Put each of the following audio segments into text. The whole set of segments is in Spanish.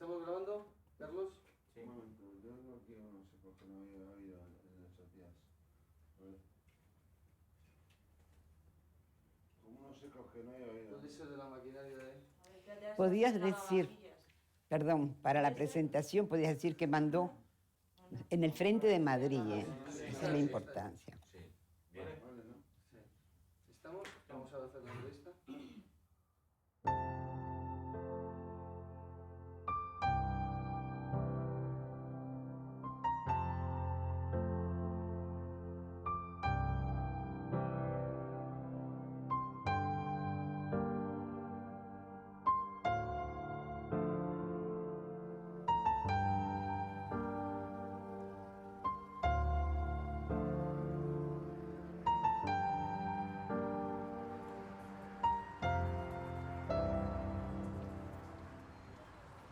¿Estamos grabando, Carlos? Sí. Un momento, yo no quiero unos secos que no había habido en esos días. A ver. Como unos secos que no había habido. Puede ser de la maquinaria de... Podías decir, perdón, para la presentación podías decir que mandó en el frente de Madrid, ¿eh? Esa es la importancia. Sí, bien. Vale, ¿no? Sí. ¿Estamos? Vamos a hacer la entrevista.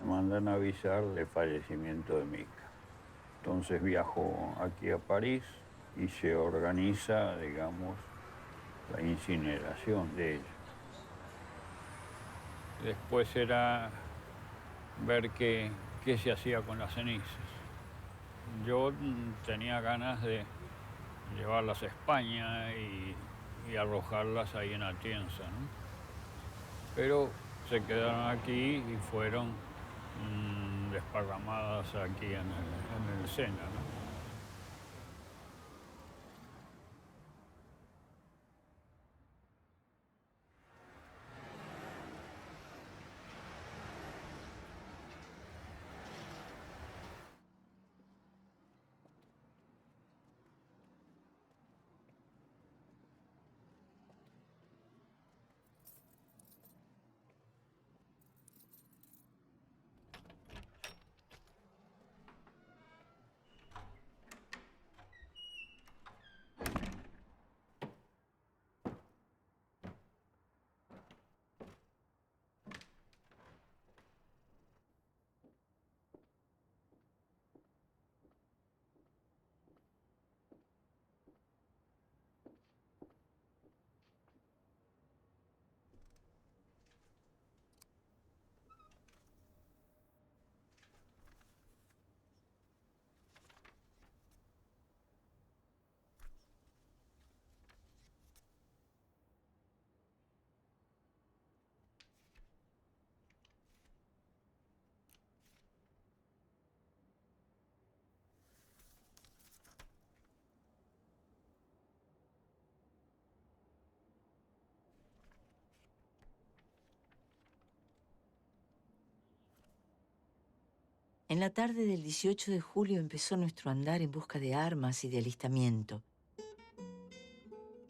Mandan a avisar del fallecimiento de mi hija. Entonces viajo aquí a París y se organiza, digamos, la incineración de ella. Después era ver qué se hacía con las cenizas. Yo tenía ganas de llevarlas a España y arrojarlas ahí en Atienza, ¿no? Pero se quedaron aquí y fueron desparramadas aquí en el Sena, ¿no? En la tarde del 18 de julio empezó nuestro andar en busca de armas y de alistamiento.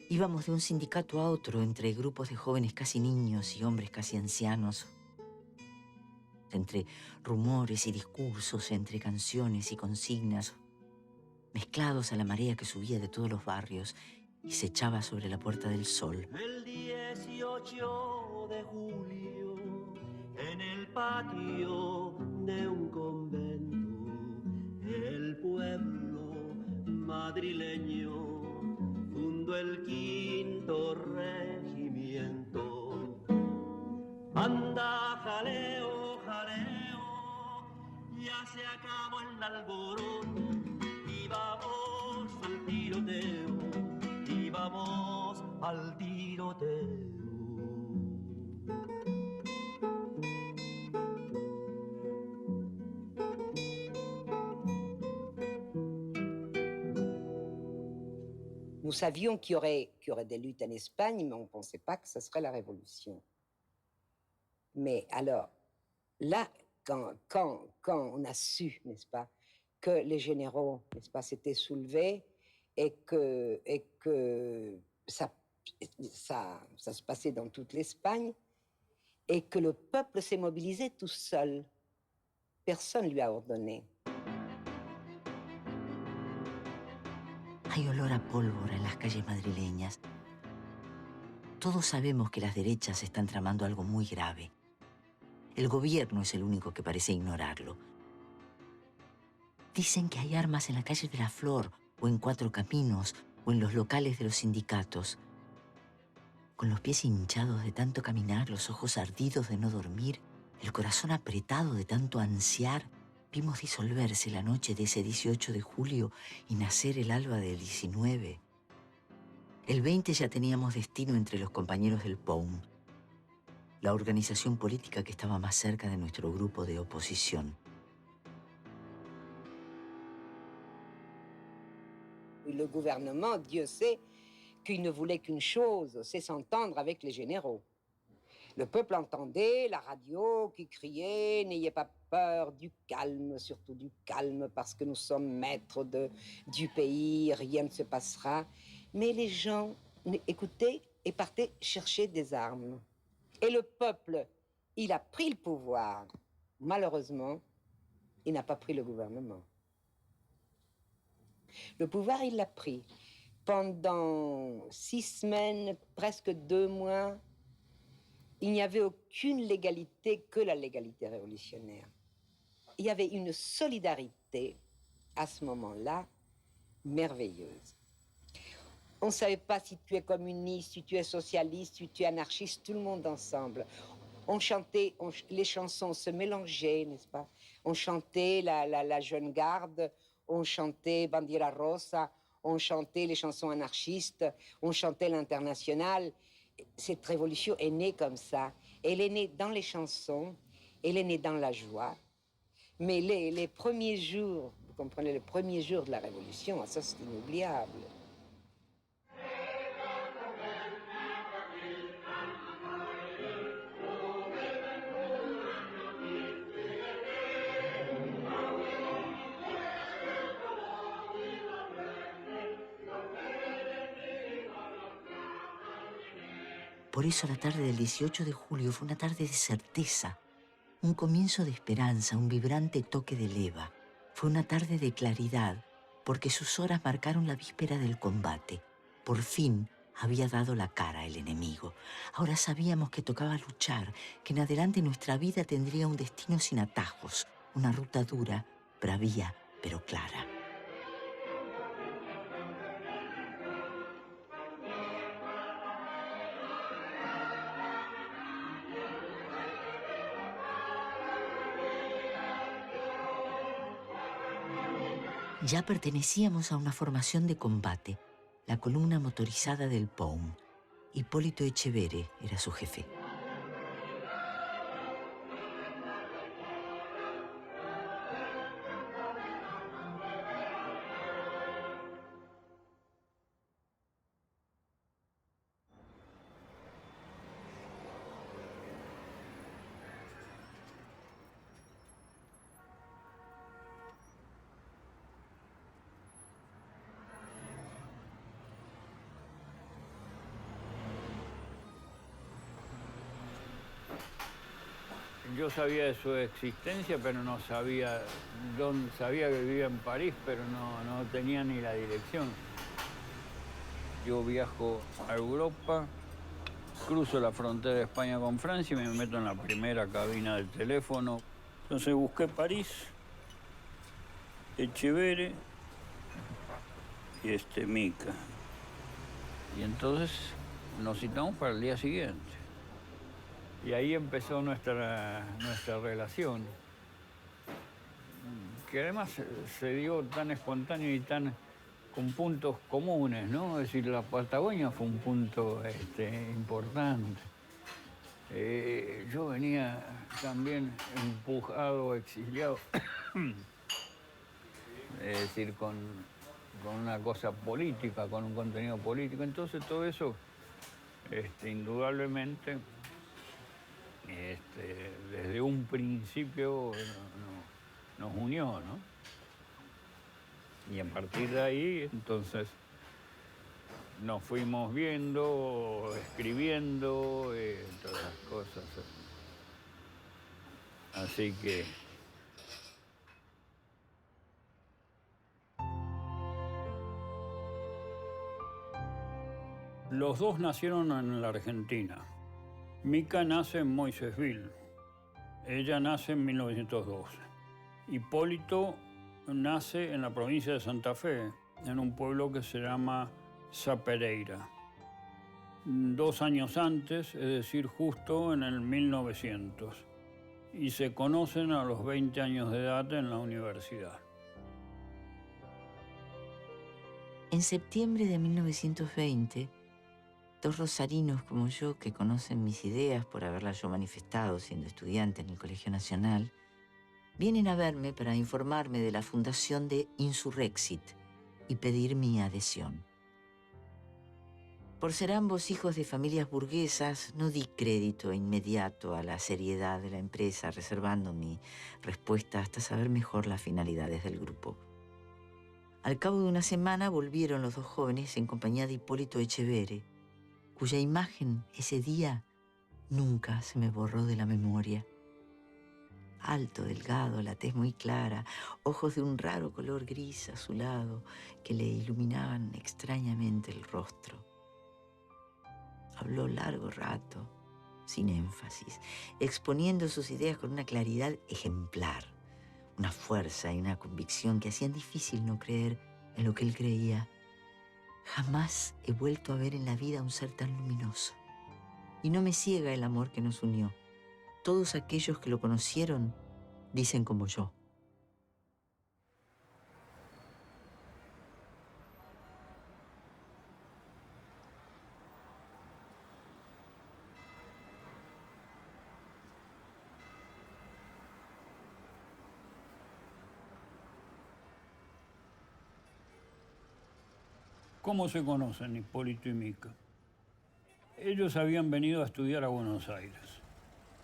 Íbamos de un sindicato a otro entre grupos de jóvenes casi niños y hombres casi ancianos, entre rumores y discursos, entre canciones y consignas, mezclados a la marea que subía de todos los barrios y se echaba sobre la Puerta del Sol. El 18 de julio, en el patio de un convento, el pueblo madrileño fundó el 5º regimiento. Anda, jaleo, jaleo, ya se acabó el alboroto y vamos al tiroteo, y vamos al tiroteo. Nous savions qu'il y aurait des luttes en Espagne, mais on ne pensait pas que ce serait la révolution. Mais alors, là, quand on a su, n'est-ce pas, que les généraux, n'est-ce pas, s'étaient soulevés et que ça se passait dans toute l'Espagne et que le peuple s'est mobilisé tout seul, personne ne lui a ordonné. Hay olor a pólvora en las calles madrileñas. Todos sabemos que las derechas están tramando algo muy grave. El gobierno es el único que parece ignorarlo. Dicen que hay armas en la calle de la Flor, o en Cuatro Caminos, o en los locales de los sindicatos. Con los pies hinchados de tanto caminar, los ojos ardidos de no dormir, El corazón apretado de tanto ansiar, vimos disolverse la noche de ese 18 de julio y nacer el alba del 19. El 20 ya teníamos destino entre los compañeros del POUM, la organización política que estaba más cerca de nuestro grupo de oposición. Le gouvernement, Dieu sait, qu'il ne voulait qu'une chose, c'est s'entendre avec les généraux. Le peuple entendait la radio qui criait « N'ayez pas peur, du calme, surtout du calme, parce que nous sommes maîtres du pays, rien ne se passera. » Mais les gens écoutaient et partaient chercher des armes. Et le peuple, il a pris le pouvoir. Malheureusement, il n'a pas pris le gouvernement. Le pouvoir, il l'a pris. Pendant 6 semaines, presque 2 mois, il n'y avait aucune légalité que la légalité révolutionnaire. Il y avait une solidarité, à ce moment-là, merveilleuse. On ne savait pas si tu es communiste, si tu es socialiste, si tu es anarchiste, tout le monde ensemble. On chantait, les chansons se mélangeaient, n'est-ce pas? On chantait la jeune garde, on chantait Bandiera Rosa, on chantait les chansons anarchistes, on chantait l'Internationale. Cette révolution est née comme ça. Elle est née dans les chansons, elle est née dans la joie. Mais les premiers jours, vous comprenez, les premiers jours de la Révolution, ça c'est inoubliable. Por eso la tarde del 18 de julio fue una tarde de certeza, un comienzo de esperanza, un vibrante toque de leva. Fue una tarde de claridad, porque sus horas marcaron la víspera del combate. Por fin había dado la cara el enemigo. Ahora sabíamos que tocaba luchar, que en adelante nuestra vida tendría un destino sin atajos, una ruta dura, bravía, pero clara. Ya pertenecíamos a una formación de combate, la columna motorizada del POUM. Hipólito Echevere era su jefe. Yo sabía de su existencia, pero no sabía dónde. Sabía que vivía en París, pero no tenía ni la dirección. Yo viajo a Europa, cruzo la frontera de España con Francia y me meto en la primera cabina del teléfono. Entonces busqué París, Echevere y Mica. Y entonces nos citamos para el día siguiente. Y ahí empezó nuestra relación, que además se dio tan espontáneo y tan con puntos comunes, ¿no? Es decir, la Patagonia fue un punto importante. Yo venía también empujado, exiliado, es decir, con una cosa política, con un contenido político. Entonces todo eso, indudablemente, desde un principio nos unió, ¿no? Y a partir de ahí, entonces, nos fuimos viendo, escribiendo, todas las cosas. Así que... Los dos nacieron en la Argentina. Mica nace en Moisesville. Ella nace en 1912. Hipólito nace en la provincia de Santa Fe, en un pueblo que se llama Sapereira. 2 años antes, es decir, justo en el 1900. y se conocen a los 20 años de edad en la universidad. En septiembre de 1920, dos rosarinos como yo, que conocen mis ideas por haberlas yo manifestado siendo estudiante en el Colegio Nacional, vienen a verme para informarme de la fundación de Insurrexit y pedir mi adhesión. Por ser ambos hijos de familias burguesas, no di crédito inmediato a la seriedad de la empresa, reservando mi respuesta hasta saber mejor las finalidades del grupo. Al cabo de una semana volvieron los dos jóvenes en compañía de Hipólito Echeverre, cuya imagen ese día nunca se me borró de la memoria. Alto, delgado, la tez muy clara, ojos de un raro color gris azulado que le iluminaban extrañamente el rostro. Habló largo rato, sin énfasis, exponiendo sus ideas con una claridad ejemplar, una fuerza y una convicción que hacían difícil no creer en lo que él creía. Jamás he vuelto a ver en la vida a un ser tan luminoso. Y no me ciega el amor que nos unió. Todos aquellos que lo conocieron dicen como yo. ¿Cómo se conocen Hipólito y Mica? Ellos habían venido a estudiar a Buenos Aires,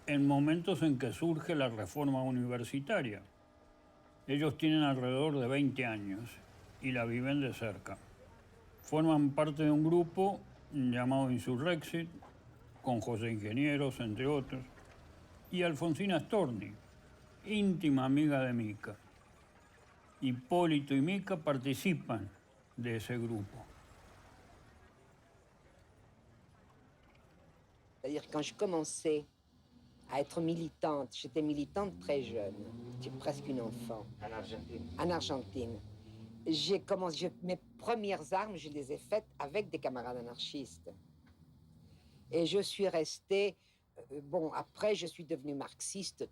en momentos en que surge la reforma universitaria. Ellos tienen alrededor de 20 años y la viven de cerca. Forman parte de un grupo llamado Insurrexit, con José Ingenieros, entre otros, y Alfonsina Storni, íntima amiga de Mica. Hipólito y Mica participan de ese grupo. C'est-à-dire quand je commençais à être militante, j'étais militante très jeune, j'étais presque une enfant. En Argentine. En Argentine. Mes premières armes, je les ai faites avec des camarades anarchistes. Et je suis restée, bon, après je suis devenue marxiste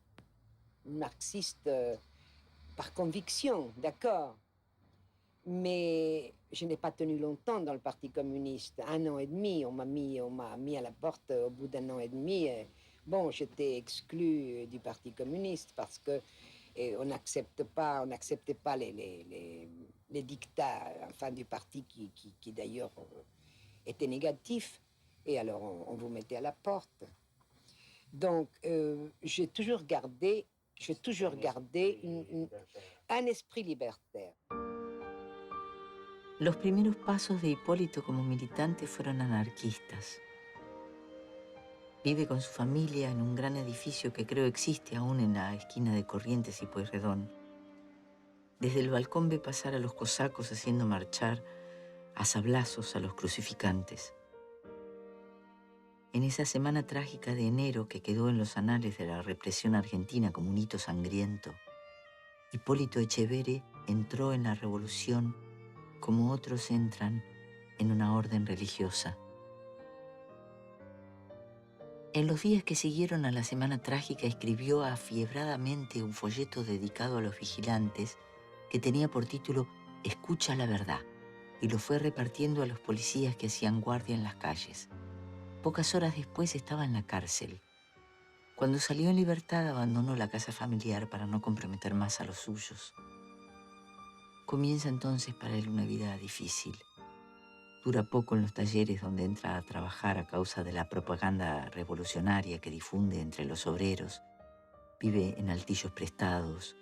par conviction, d'accord. Mais je n'ai pas tenu longtemps dans le Parti communiste. 1 an et demi, on m'a mis à la porte au bout d'1 an et demi. Bon, j'étais exclue du Parti communiste parce que on n'acceptait pas les dictats, enfin, du parti qui d'ailleurs était négatif. Et alors, on vous mettait à la porte. Donc, j'ai toujours gardé un esprit libertaire. Los primeros pasos de Hipólito como militante fueron anarquistas. Vive con su familia en un gran edificio que creo existe aún en la esquina de Corrientes y Pueyrredón. Desde el balcón ve pasar a los cosacos haciendo marchar a sablazos a los crucificantes. En esa semana trágica de enero que quedó en los anales de la represión argentina como un hito sangriento, Hipólito Echeverre entró en la revolución como otros entran en una orden religiosa. En los días que siguieron a la semana trágica escribió afiebradamente un folleto dedicado a los vigilantes que tenía por título «Escucha la verdad», y lo fue repartiendo a los policías que hacían guardia en las calles. Pocas horas después estaba en la cárcel. Cuando salió en libertad abandonó la casa familiar para no comprometer más a los suyos. Comienza entonces para él una vida difícil. Dura poco en los talleres donde entra a trabajar a causa de la propaganda revolucionaria que difunde entre los obreros. Vive en altillos prestados,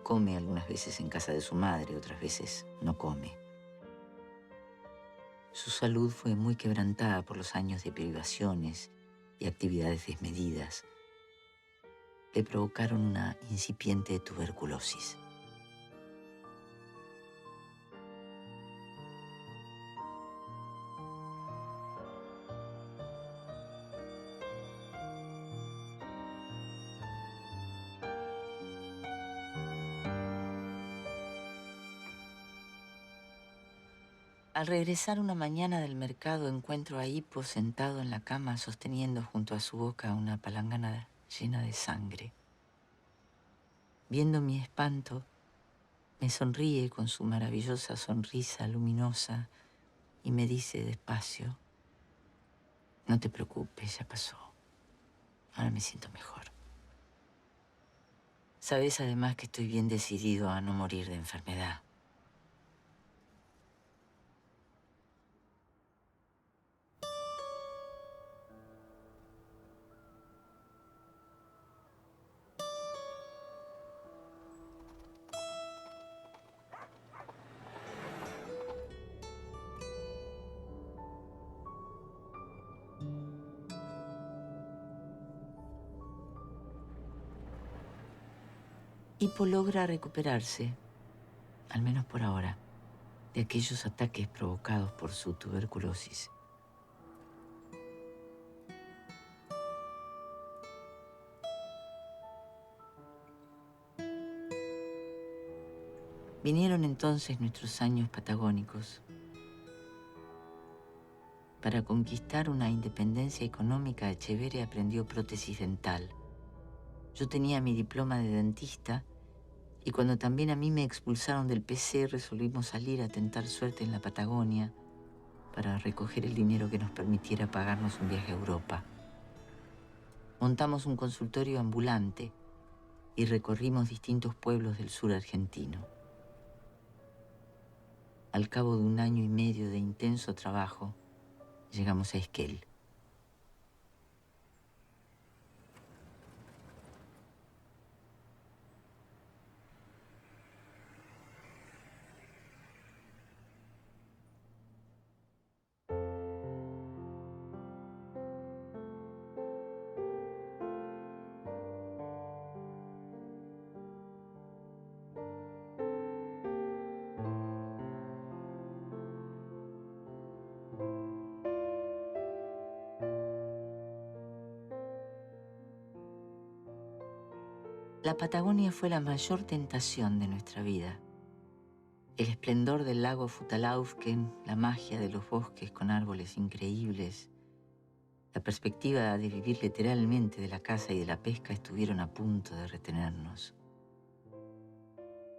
come algunas veces en casa de su madre, otras veces no come. Su salud fue muy quebrantada por los años de privaciones y actividades desmedidas. Le provocaron una incipiente tuberculosis. Al regresar una mañana del mercado encuentro a Hippo sentado en la cama sosteniendo junto a su boca una palangana llena de sangre. viendo mi espanto, me sonríe con su maravillosa sonrisa luminosa y me dice despacio: no te preocupes, ya pasó. Ahora me siento mejor. Sabes además que estoy bien decidido a no morir de enfermedad. Hippo logra recuperarse, al menos por ahora, de aquellos ataques provocados por su tuberculosis. Vinieron entonces nuestros años patagónicos. Para conquistar una independencia económica, Echeverri aprendió prótesis dental. Yo tenía mi diploma de dentista y cuando también a mí me expulsaron del PC, resolvimos salir a tentar suerte en la Patagonia para recoger el dinero que nos permitiera pagarnos un viaje a Europa. Montamos un consultorio ambulante y recorrimos distintos pueblos del sur argentino. Al cabo de 1 año y medio de intenso trabajo, llegamos a Esquel. La Patagonia fue la mayor tentación de nuestra vida. El esplendor del lago Futalaufken, la magia de los bosques con árboles increíbles, la perspectiva de vivir literalmente de la caza y de la pesca estuvieron a punto de retenernos.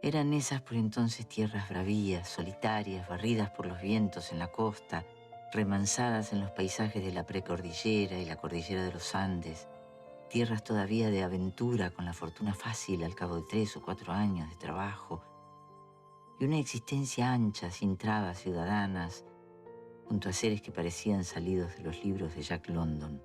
Eran esas por entonces tierras bravías, solitarias, barridas por los vientos en la costa, remansadas en los paisajes de la precordillera y la cordillera de los Andes, tierras todavía de aventura con la fortuna fácil al cabo de 3 o 4 años de trabajo y una existencia ancha, sin trabas ciudadanas, junto a seres que parecían salidos de los libros de Jack London.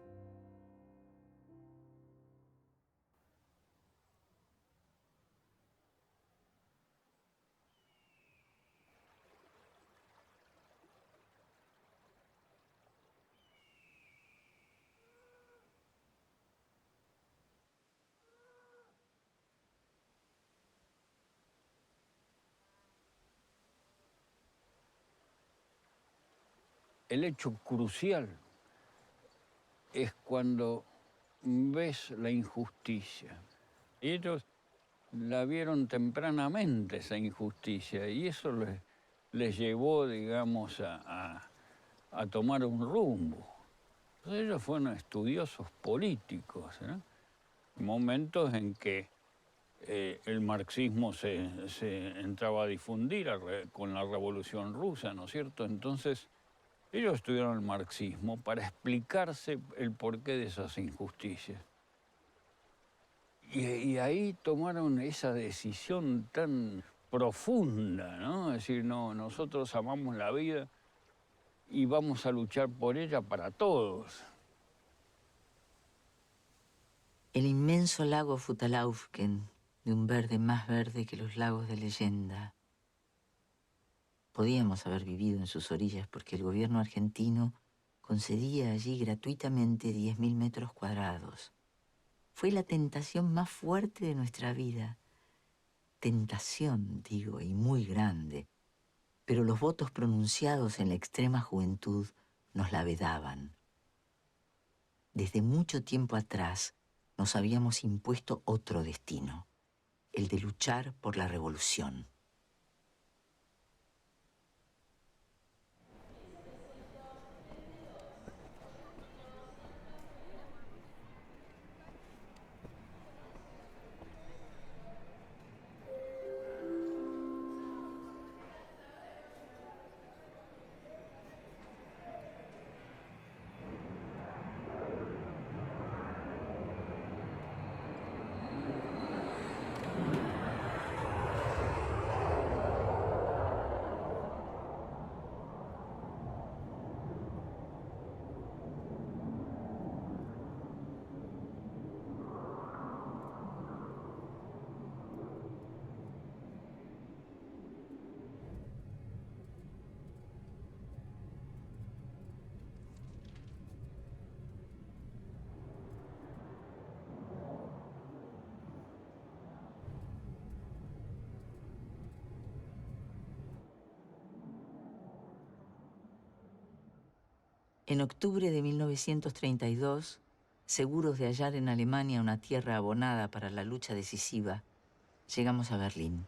El hecho crucial es cuando ves la injusticia. Ellos la vieron tempranamente, esa injusticia, y eso les llevó, digamos, a tomar un rumbo. Entonces, ellos fueron estudiosos políticos, ¿no? Momentos en que el marxismo se entraba a difundir con la Revolución Rusa, ¿no es cierto? Entonces, ellos estudiaron el marxismo para explicarse el porqué de esas injusticias. Y ahí tomaron esa decisión tan profunda, ¿no? Es decir, no, nosotros amamos la vida y vamos a luchar por ella para todos. El inmenso lago Futalaufken, de un verde más verde que los lagos de leyenda. Podíamos haber vivido en sus orillas porque el gobierno argentino concedía allí gratuitamente 10.000 metros cuadrados. Fue la tentación más fuerte de nuestra vida. Tentación, digo, y muy grande. Pero los votos pronunciados en la extrema juventud nos la vedaban. Desde mucho tiempo atrás nos habíamos impuesto otro destino, el de luchar por la revolución. En octubre de 1932, seguros de hallar en Alemania una tierra abonada para la lucha decisiva, llegamos a Berlín.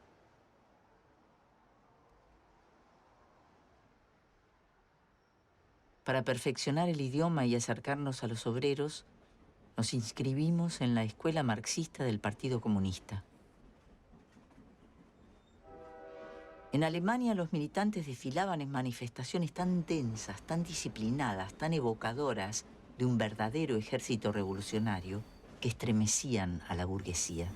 Para perfeccionar el idioma y acercarnos a los obreros, nos inscribimos en la Escuela Marxista del Partido Comunista. En Alemania los militantes desfilaban en manifestaciones tan tensas, tan disciplinadas, tan evocadoras de un verdadero ejército revolucionario que estremecían a la burguesía.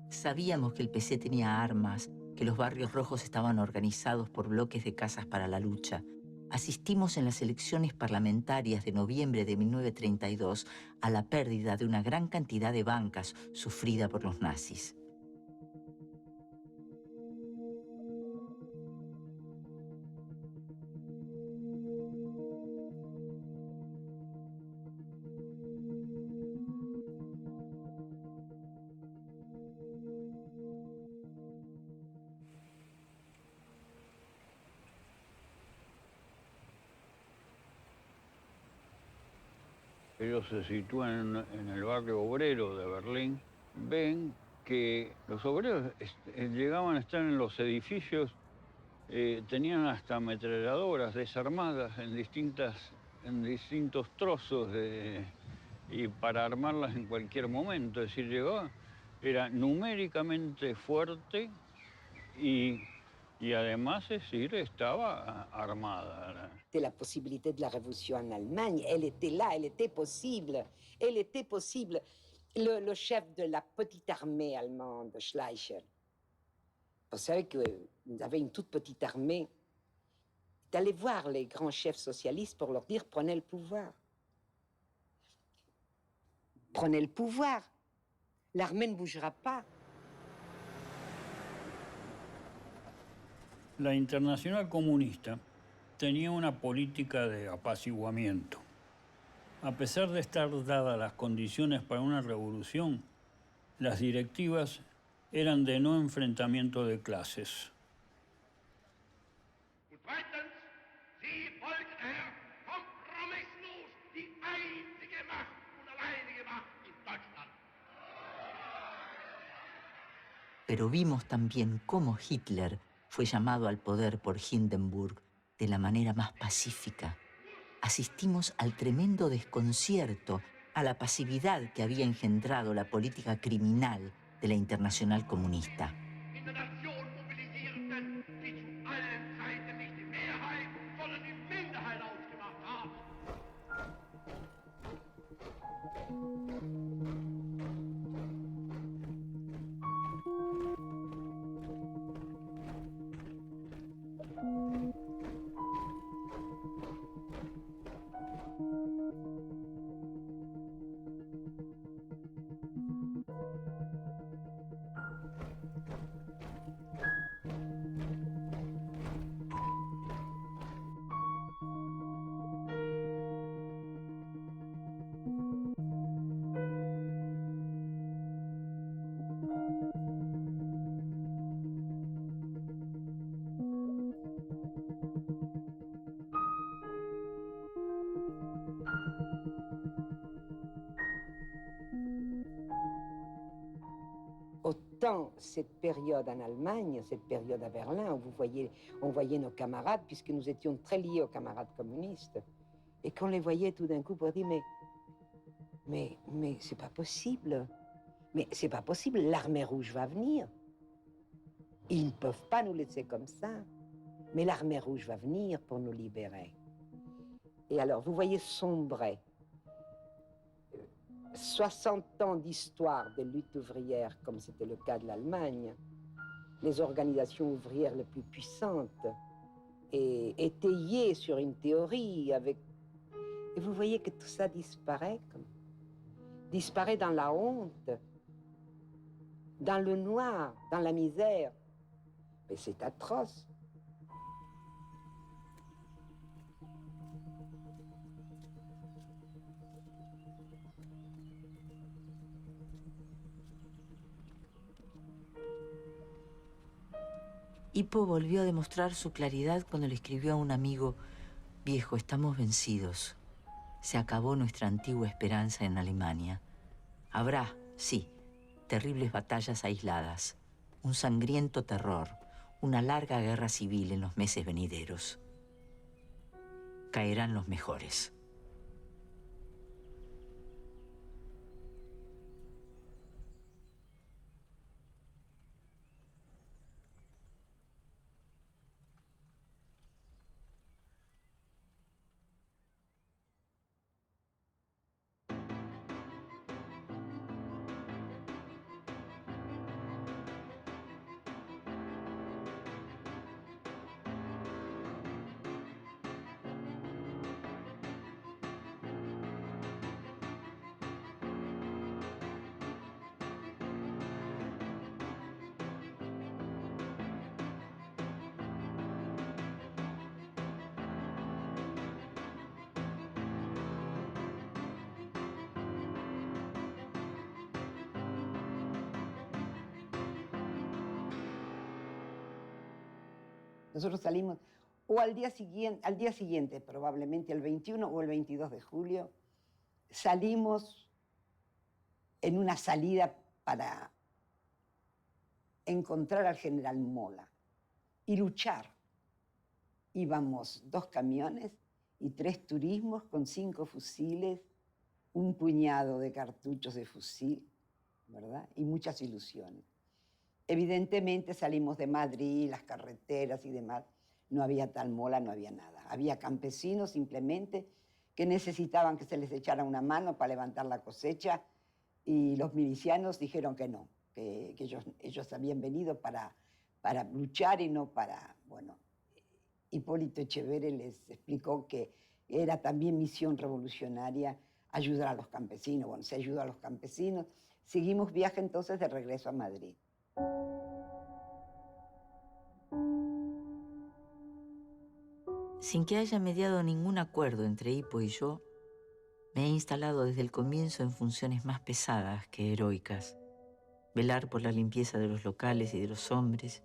Sabíamos que el PC tenía armas, que los barrios rojos estaban organizados por bloques de casas para la lucha. Asistimos en las elecciones parlamentarias de noviembre de 1932 a la pérdida de una gran cantidad de bancas sufrida por los nazis. Ellos se sitúan en el barrio obrero de Berlín, ven que los obreros llegaban a estar en los edificios, tenían hasta ametralladoras desarmadas en distintos trozos y para armarlas en cualquier momento. Es decir, llegaba, era numéricamente fuerte y además, es decir, estaba armada. De la possibilité de la révolution en Allemagne, elle était là, elle était possible. Elle était possible. Le chef de la petite armée allemande, Schleicher, vous savez qu'il avait une toute petite armée, d'aller voir les grands chefs socialistes pour leur dire « prenez le pouvoir ». Prenez le pouvoir. L'armée ne bougera pas. La Internacional Comunista tenía una política de apaciguamiento. A pesar de estar dadas las condiciones para una revolución, las directivas eran de no enfrentamiento de clases. Und zweitens, sie wollte kompromisslos die einzige Macht und alleinige Macht in Deutschland. Pero vimos también cómo Hitler fue llamado al poder por Hindenburg de la manera más pacífica. Asistimos al tremendo desconcierto, a la pasividad que había engendrado la política criminal de la Internacional Comunista. In der Nation mobilisierten, die zu allen Zeiten nicht die Mehrheit, sondern die Minderheit ausgemacht haben. Autant cette période en Allemagne, cette période à Berlin, où on voyait nos camarades, puisque nous étions très liés aux camarades communistes, et qu'on les voyait tout d'un coup pour dire mais c'est pas possible, mais c'est pas possible, l'armée rouge va venir. Ils ne peuvent pas nous laisser comme ça, mais l'armée rouge va venir pour nous libérer. Et alors, vous voyez sombrer 60 ans d'histoire de lutte ouvrière, comme c'était le cas de l'Allemagne, les organisations ouvrières les plus puissantes, et étayées sur une théorie avec... Et vous voyez que tout ça disparaît, disparaît dans la honte, dans le noir, dans la misère. Mais c'est atroce. Hippo volvió a demostrar su claridad cuando le escribió a un amigo: «Viejo, estamos vencidos. Se acabó nuestra antigua esperanza en Alemania. Habrá, sí, terribles batallas aisladas, un sangriento terror, una larga guerra civil en los meses venideros. Caerán los mejores». Nosotros salimos o al día siguiente, probablemente el 21 o el 22 de julio, salimos en una salida para encontrar al general Mola y luchar. Íbamos 2 camiones y 3 turismos con 5 fusiles, un puñado de cartuchos de fusil, ¿verdad? Y muchas ilusiones. Evidentemente salimos de Madrid, las carreteras y demás. No había tal Mola, no había nada. Había campesinos simplemente que necesitaban que se les echara una mano para levantar la cosecha y los milicianos dijeron que no, que ellos habían venido para luchar y no para, bueno. Hipólito Etcheverry les explicó que era también misión revolucionaria ayudar a los campesinos. Bueno, se ayudó a los campesinos. Seguimos viaje entonces de regreso a Madrid. Sin que haya mediado ningún acuerdo entre Hippo y yo, me he instalado desde el comienzo en funciones más pesadas que heroicas. Velar por la limpieza de los locales y de los hombres,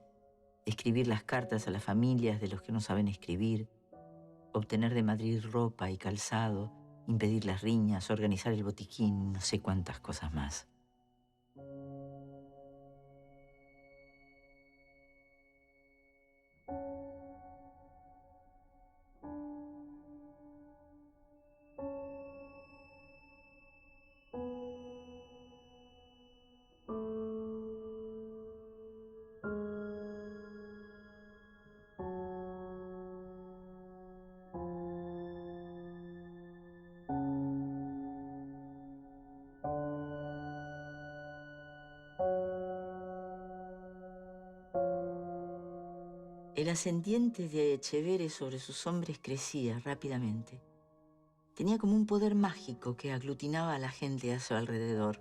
escribir las cartas a las familias de los que no saben escribir, obtener de Madrid ropa y calzado, impedir las riñas, organizar el botiquín, no sé cuántas cosas más. El ascendiente de Etcheverry sobre sus hombres crecía rápidamente. Tenía como un poder mágico que aglutinaba a la gente a su alrededor.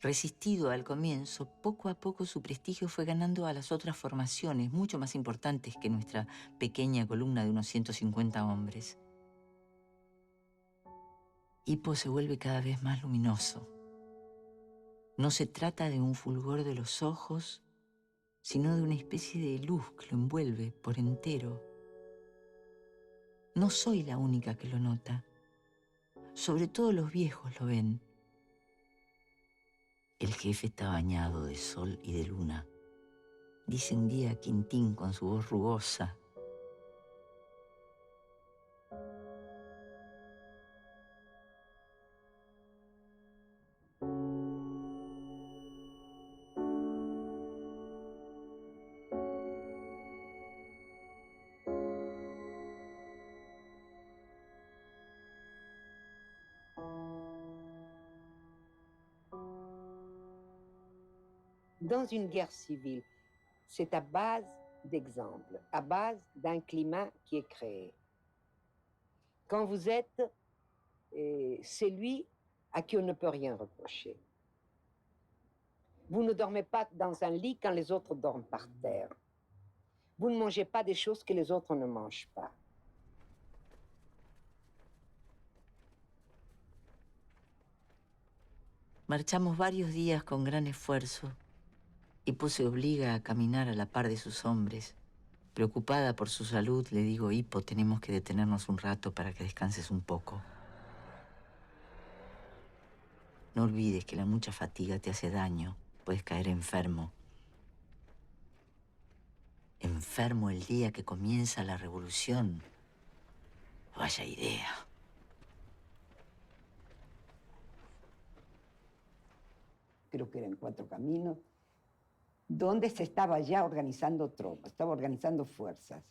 Resistido al comienzo, poco a poco su prestigio fue ganando a las otras formaciones, mucho más importantes que nuestra pequeña columna de unos 150 hombres. Hippo se vuelve cada vez más luminoso. No se trata de un fulgor de los ojos, sino de una especie de luz que lo envuelve por entero. No soy la única que lo nota. Sobre todo los viejos lo ven. El jefe está bañado de sol y de luna, dice un día Quintín con su voz rugosa. Dans une guerre civile, c'est à base d'exemples, à base d'un climat qui est créé. Quand vous êtes celui à qui on ne peut rien reprocher. Vous ne dormez pas dans un lit quand les autres dorment par terre. Vous ne mangez pas des choses que les autres ne mangent pas. Marchamos varios días con gran esfuerzo Hippo se obliga a caminar a la par de sus hombres. Preocupada por su salud, le digo, Hippo, tenemos que detenernos un rato para que descanses un poco. No olvides que la mucha fatiga te hace daño. Puedes caer enfermo. Enfermo el día que comienza la revolución. Vaya idea. Creo que eran 4 caminos, donde se estaba ya organizando tropas, estaba organizando fuerzas.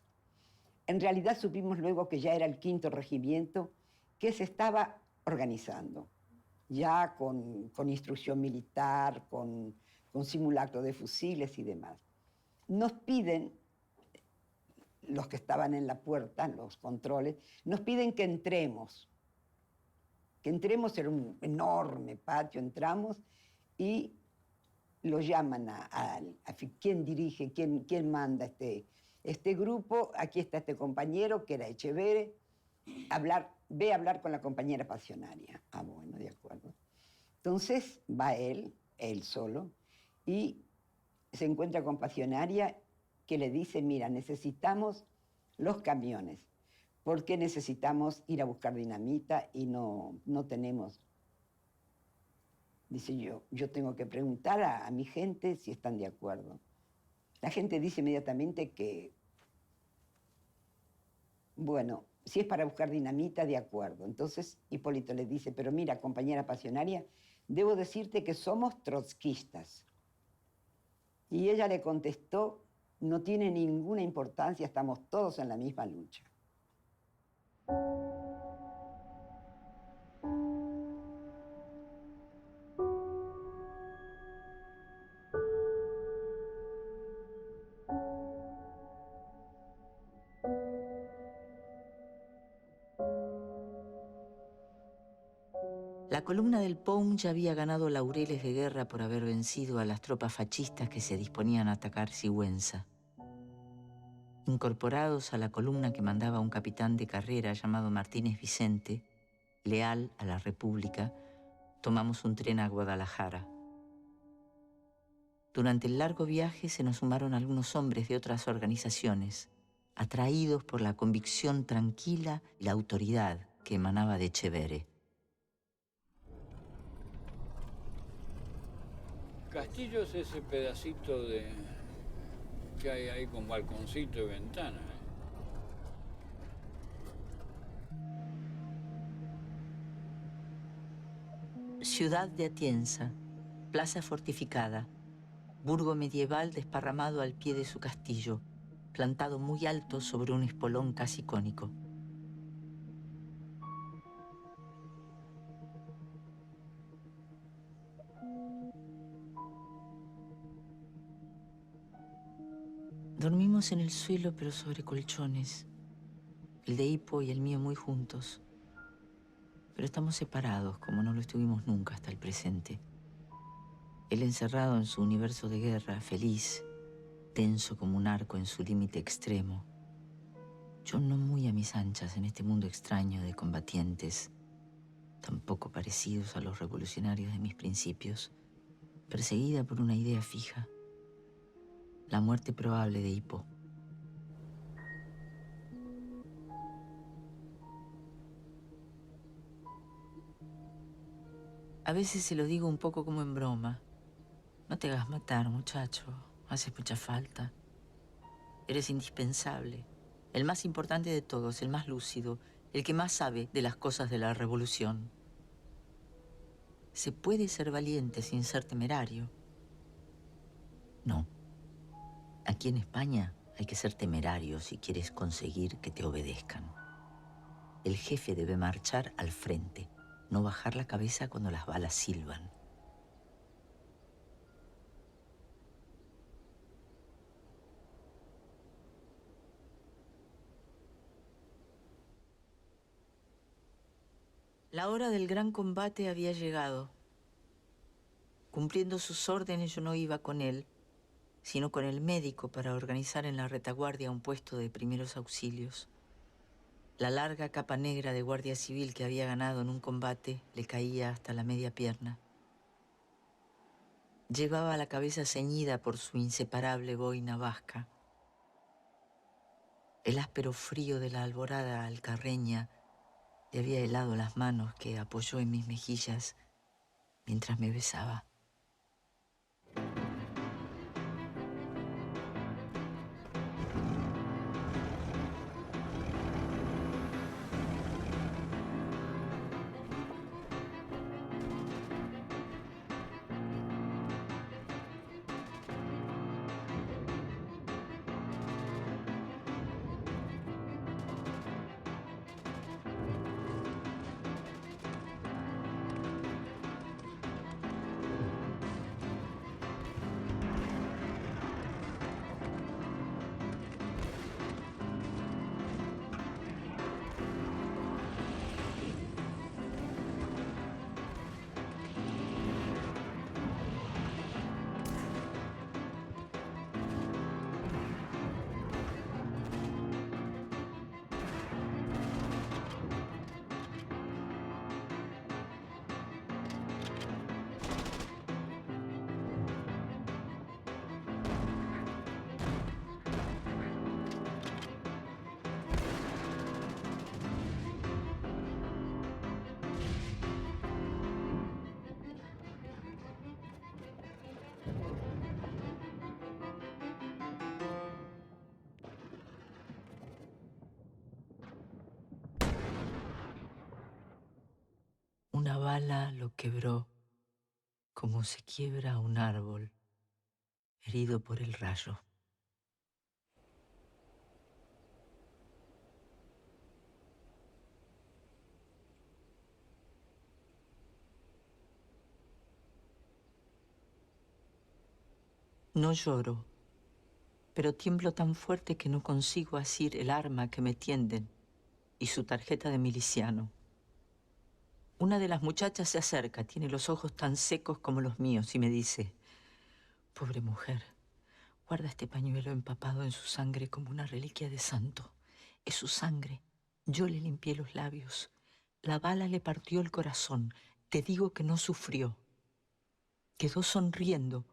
En realidad supimos luego que ya era el 5º regimiento que se estaba organizando, ya con instrucción militar, con simulacro de fusiles y demás. Nos piden, los que estaban en la puerta, los controles, nos piden que entremos. Era un enorme patio, entramos y lo llaman a quién dirige, quién manda este grupo. Aquí está este compañero, que era Echeverre. Ve a hablar con la compañera pasionaria. Ah, bueno, de acuerdo. Entonces va él solo, y se encuentra con pasionaria, que le dice, mira, necesitamos los camiones, porque necesitamos ir a buscar dinamita y no tenemos. Dice, yo tengo que preguntar a mi gente si están de acuerdo. La gente dice inmediatamente que, bueno, si es para buscar dinamita, de acuerdo. Entonces Hipólito le dice, pero mira, compañera pasionaria, debo decirte que somos trotskistas. Y ella le contestó, no tiene ninguna importancia, estamos todos en la misma lucha. La columna del POUM ya había ganado laureles de guerra por haber vencido a las tropas fascistas que se disponían a atacar Sigüenza. Incorporados a la columna que mandaba un capitán de carrera llamado Martínez Vicente, leal a la República, tomamos un tren a Guadalajara. Durante el largo viaje se nos sumaron algunos hombres de otras organizaciones, atraídos por la convicción tranquila y la autoridad que emanaba de Echeverre. Castillo es ese pedacito que hay ahí con balconcito y ventana. Ciudad de Atienza, plaza fortificada, burgo medieval desparramado al pie de su castillo, plantado muy alto sobre un espolón casi cónico. Dormimos en el suelo, pero sobre colchones. El de Hippo y el mío muy juntos. Pero estamos separados, como no lo estuvimos nunca hasta el presente. Él encerrado en su universo de guerra, feliz, tenso como un arco en su límite extremo. Yo no muy a mis anchas en este mundo extraño de combatientes, tampoco parecidos a los revolucionarios de mis principios, perseguida por una idea fija. La muerte probable de Hippo. A veces se lo digo un poco como en broma. No te hagas matar, muchacho. Haces mucha falta. Eres indispensable. El más importante de todos, el más lúcido, el que más sabe de las cosas de la revolución. ¿Se puede ser valiente sin ser temerario? No. Aquí en España hay que ser temerario si quieres conseguir que te obedezcan. El jefe debe marchar al frente, no bajar la cabeza cuando las balas silban. La hora del gran combate había llegado. Cumpliendo sus órdenes, yo no iba con él, sino con el médico para organizar en la retaguardia un puesto de primeros auxilios. La larga capa negra de guardia civil que había ganado en un combate le caía hasta la media pierna. Llevaba la cabeza ceñida por su inseparable boina vasca. El áspero frío de la alborada alcarreña le había helado las manos que apoyó en mis mejillas mientras me besaba. Una bala lo quebró como se quiebra un árbol herido por el rayo. No lloro, pero tiemblo tan fuerte que no consigo asir el arma que me tienden y su tarjeta de miliciano. Una de las muchachas se acerca, tiene los ojos tan secos como los míos y me dice: pobre mujer, guarda este pañuelo empapado en su sangre como una reliquia de santo. Es su sangre. Yo le limpié los labios. La bala le partió el corazón. Te digo que no sufrió. Quedó sonriendo,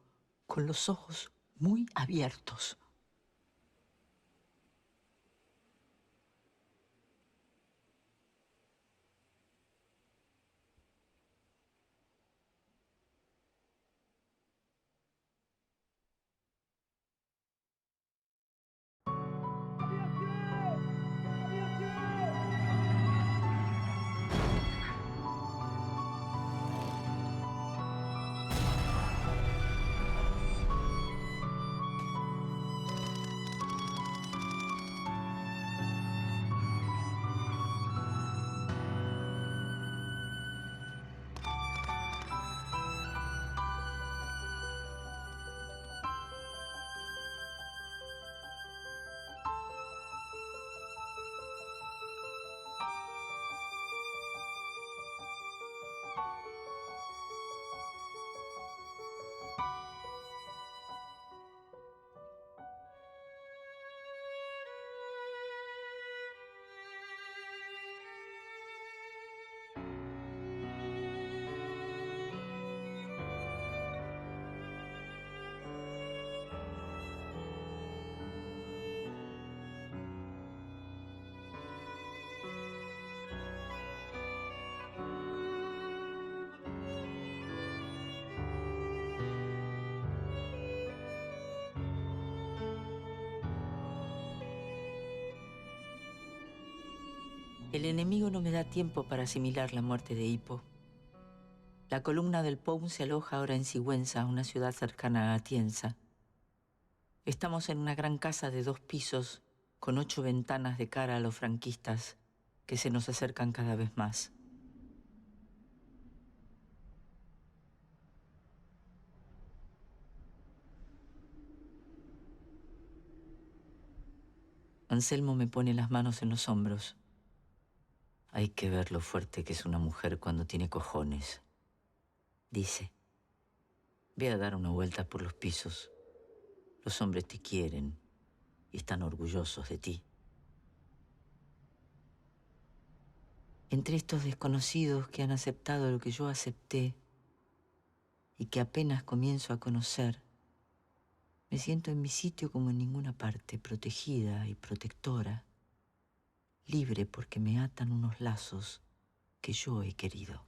con los ojos muy abiertos. El enemigo no me da tiempo para asimilar la muerte de Hippo. La columna del POUM se aloja ahora en Sigüenza, una ciudad cercana a Atienza. Estamos en una gran casa de 2 pisos, con 8 ventanas de cara a los franquistas, que se nos acercan cada vez más. Anselmo me pone las manos en los hombros. Hay que ver lo fuerte que es una mujer cuando tiene cojones, dice. Ve a dar una vuelta por los pisos. Los hombres te quieren y están orgullosos de ti. Entre estos desconocidos que han aceptado lo que yo acepté y que apenas comienzo a conocer, me siento en mi sitio como en ninguna parte, protegida y protectora, libre porque me atan unos lazos que yo he querido.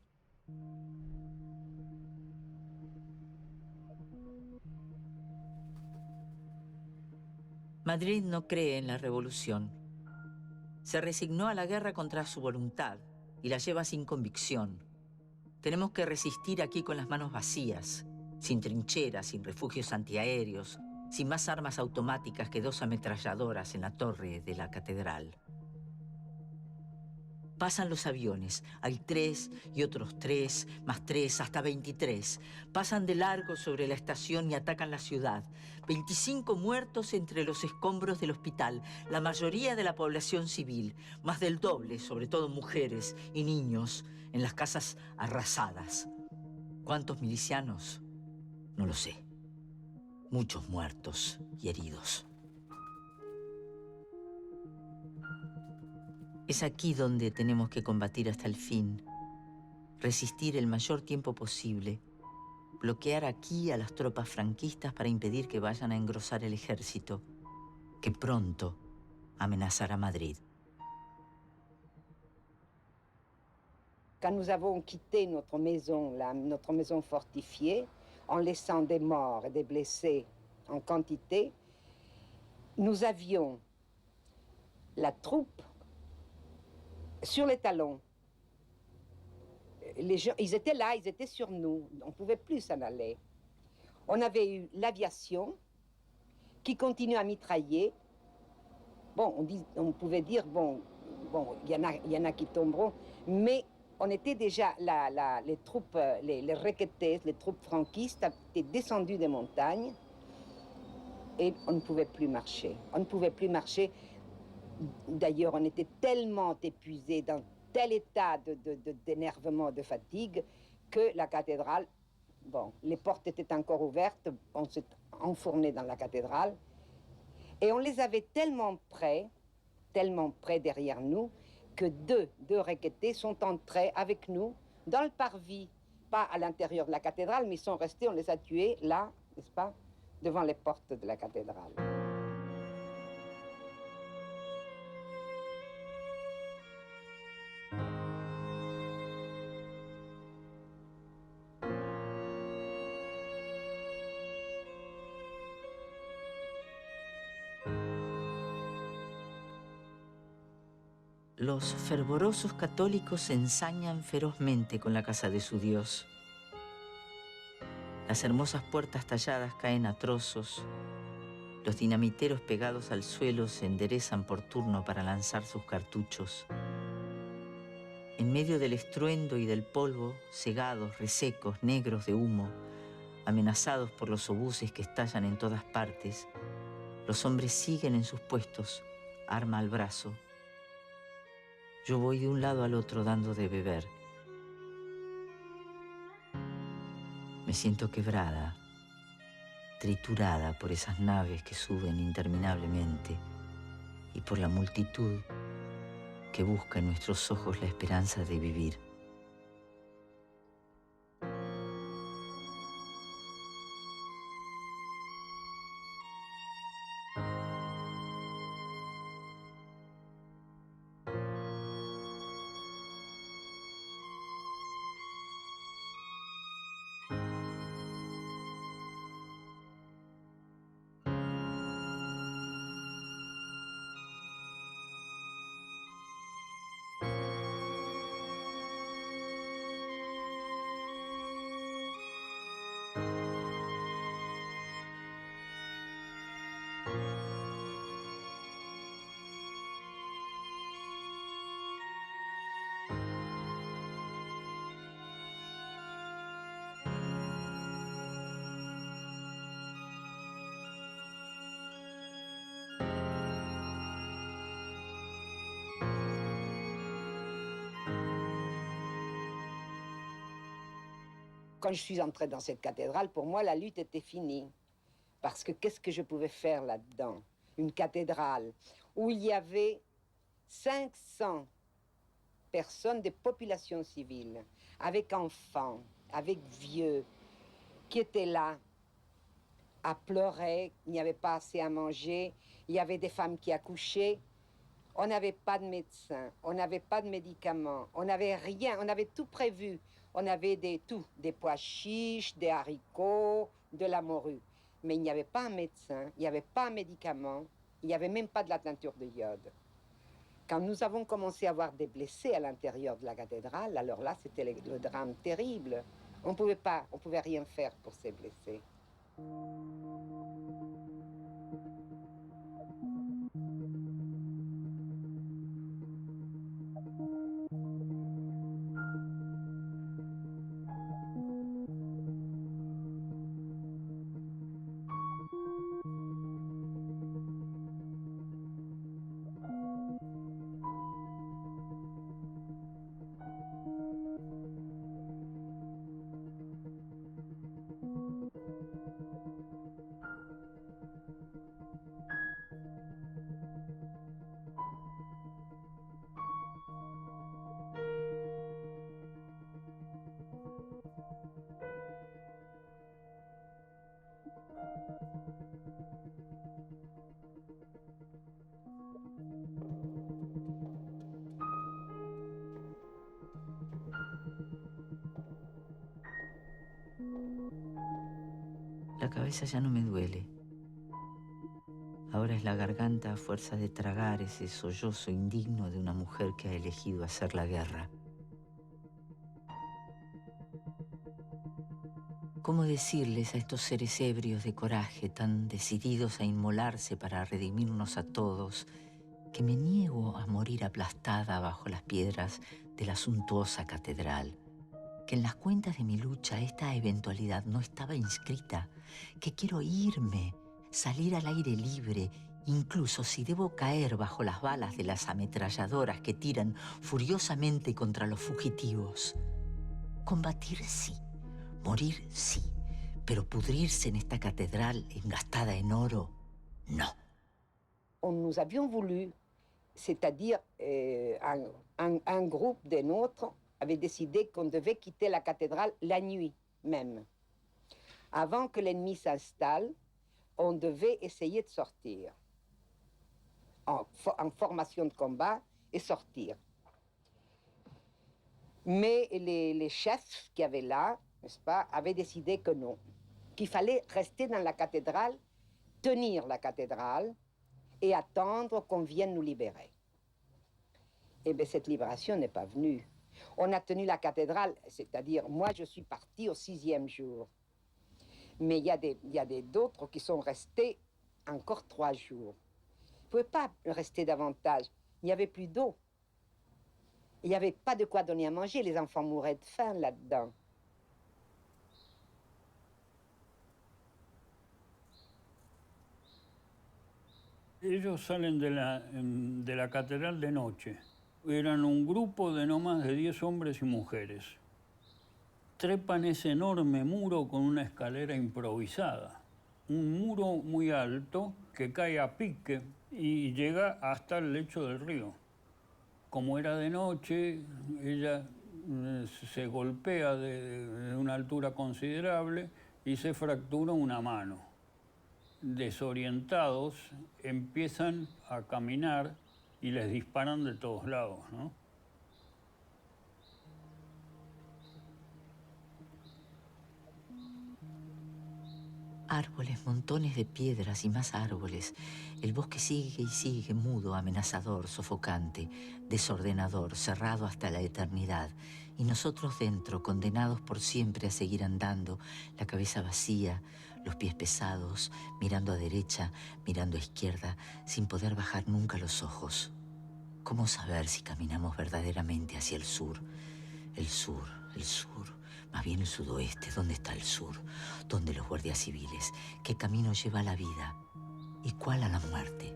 Madrid no cree en la revolución. Se resignó a la guerra contra su voluntad y la lleva sin convicción. Tenemos que resistir aquí con las manos vacías, sin trincheras, sin refugios antiaéreos, sin más armas automáticas que 2 ametralladoras en la torre de la catedral. Pasan los aviones, hay 3 y otros 3, más 3, hasta 23. Pasan de largo sobre la estación y atacan la ciudad. 25 muertos entre los escombros del hospital, la mayoría de la población civil, más del doble, sobre todo mujeres y niños, en las casas arrasadas. ¿Cuántos milicianos? No lo sé. Muchos muertos y heridos. Es aquí donde tenemos que combatir hasta el fin, resistir el mayor tiempo posible, bloquear aquí a las tropas franquistas para impedir que vayan a engrosar el ejército, que pronto amenazará Madrid. Quand nous avons quitté notre maison fortifiée, en laissant des morts et des blessés en quantité, nous avions la troupe sur les talons. Les gens, ils étaient là, ils étaient sur nous. On ne pouvait plus s'en aller. On avait eu l'aviation qui continue à mitrailler. Bon, on pouvait dire, bon, il y en a qui tomberont, mais on était déjà, les troupes, les requêtés, les troupes franquistes étaient descendues des montagnes et on ne pouvait plus marcher. On ne pouvait plus marcher. D'ailleurs, on était tellement épuisés, dans tel état d'énervement, de fatigue, que la cathédrale, bon, les portes étaient encore ouvertes, on s'est enfourné dans la cathédrale, et on les avait tellement près derrière nous, que deux requêtés sont entrés avec nous dans le parvis, pas à l'intérieur de la cathédrale, mais ils sont restés, on les a tués là, n'est-ce pas, devant les portes de la cathédrale. Los fervorosos católicos se ensañan ferozmente con la casa de su Dios. Las hermosas puertas talladas caen a trozos. Los dinamiteros pegados al suelo se enderezan por turno para lanzar sus cartuchos. En medio del estruendo y del polvo, cegados, resecos, negros de humo, amenazados por los obuses que estallan en todas partes, los hombres siguen en sus puestos, arma al brazo. Yo voy de un lado al otro dando de beber. Me siento quebrada, triturada por esas naves que suben interminablemente y por la multitud que busca en nuestros ojos la esperanza de vivir. Quand je suis entrée dans cette cathédrale, pour moi, la lutte était finie. Parce que qu'est-ce que je pouvais faire là-dedans? Une cathédrale où il y avait 500 personnes de population civile, avec enfants, avec vieux, qui étaient là à pleurer, il n'y avait pas assez à manger, il y avait des femmes qui accouchaient, on n'avait pas de médecin, on n'avait pas de médicaments, on n'avait rien, on avait tout prévu. On avait des pois chiches, des haricots, de la morue. Mais il n'y avait pas un médecin, il n'y avait pas un médicament, il n'y avait même pas de la teinture de iode. Quand nous avons commencé à avoir des blessés à l'intérieur de la cathédrale, alors là, c'était le drame terrible. On pouvait rien faire pour ces blessés. La cabeza ya no me duele. Ahora es la garganta a fuerza de tragar ese sollozo indigno de una mujer que ha elegido hacer la guerra. ¿Cómo decirles a estos seres ebrios de coraje, tan decididos a inmolarse para redimirnos a todos, que me niego a morir aplastada bajo las piedras de la suntuosa catedral? Que en las cuentas de mi lucha esta eventualidad no estaba inscrita, que quiero irme, salir al aire libre, incluso si debo caer bajo las balas de las ametralladoras que tiran furiosamente contra los fugitivos. Combatir sí, morir sí, pero pudrirse en esta catedral engastada en oro, no. Nous avions voulu, c'est-à-dire un groupe des nôtres, avait décidé qu'on devait quitter la cathédrale la nuit même. Avant que l'ennemi s'installe, on devait essayer de sortir en formation de combat et sortir. Mais les chefs qui avaient là, n'est-ce pas, avaient décidé que non, qu'il fallait rester dans la cathédrale, tenir la cathédrale et attendre qu'on vienne nous libérer. Eh bien, cette libération n'est pas venue. On a tenu la cathédrale, c'est-à-dire, moi, je suis partie au 6e jour. Mais il y a d'autres qui sont restés encore 3 jours. Ils ne pouvaient pas rester davantage. Il n'y avait plus d'eau. Il n'y avait pas de quoi donner à manger. Les enfants mouraient de faim là-dedans. Ellos salen de la catedral de noche. Eran un grupo de no más de 10 hombres y mujeres. Trepan ese enorme muro con una escalera improvisada. Un muro muy alto que cae a pique y llega hasta el lecho del río. Como era de noche, ella se golpea de una altura considerable y se fractura una mano. Desorientados, empiezan a caminar y les disparan de todos lados, ¿no? Árboles, montones de piedras y más árboles. El bosque sigue y sigue, mudo, amenazador, sofocante, desordenador, cerrado hasta la eternidad. Y nosotros dentro, condenados por siempre a seguir andando, la cabeza vacía, los pies pesados, mirando a derecha, mirando a izquierda, sin poder bajar nunca los ojos. ¿Cómo saber si caminamos verdaderamente hacia el sur? El sur, el sur. Más bien el sudoeste. ¿Dónde está el sur? ¿Dónde los guardias civiles? ¿Qué camino lleva a la vida? ¿Y cuál a la muerte?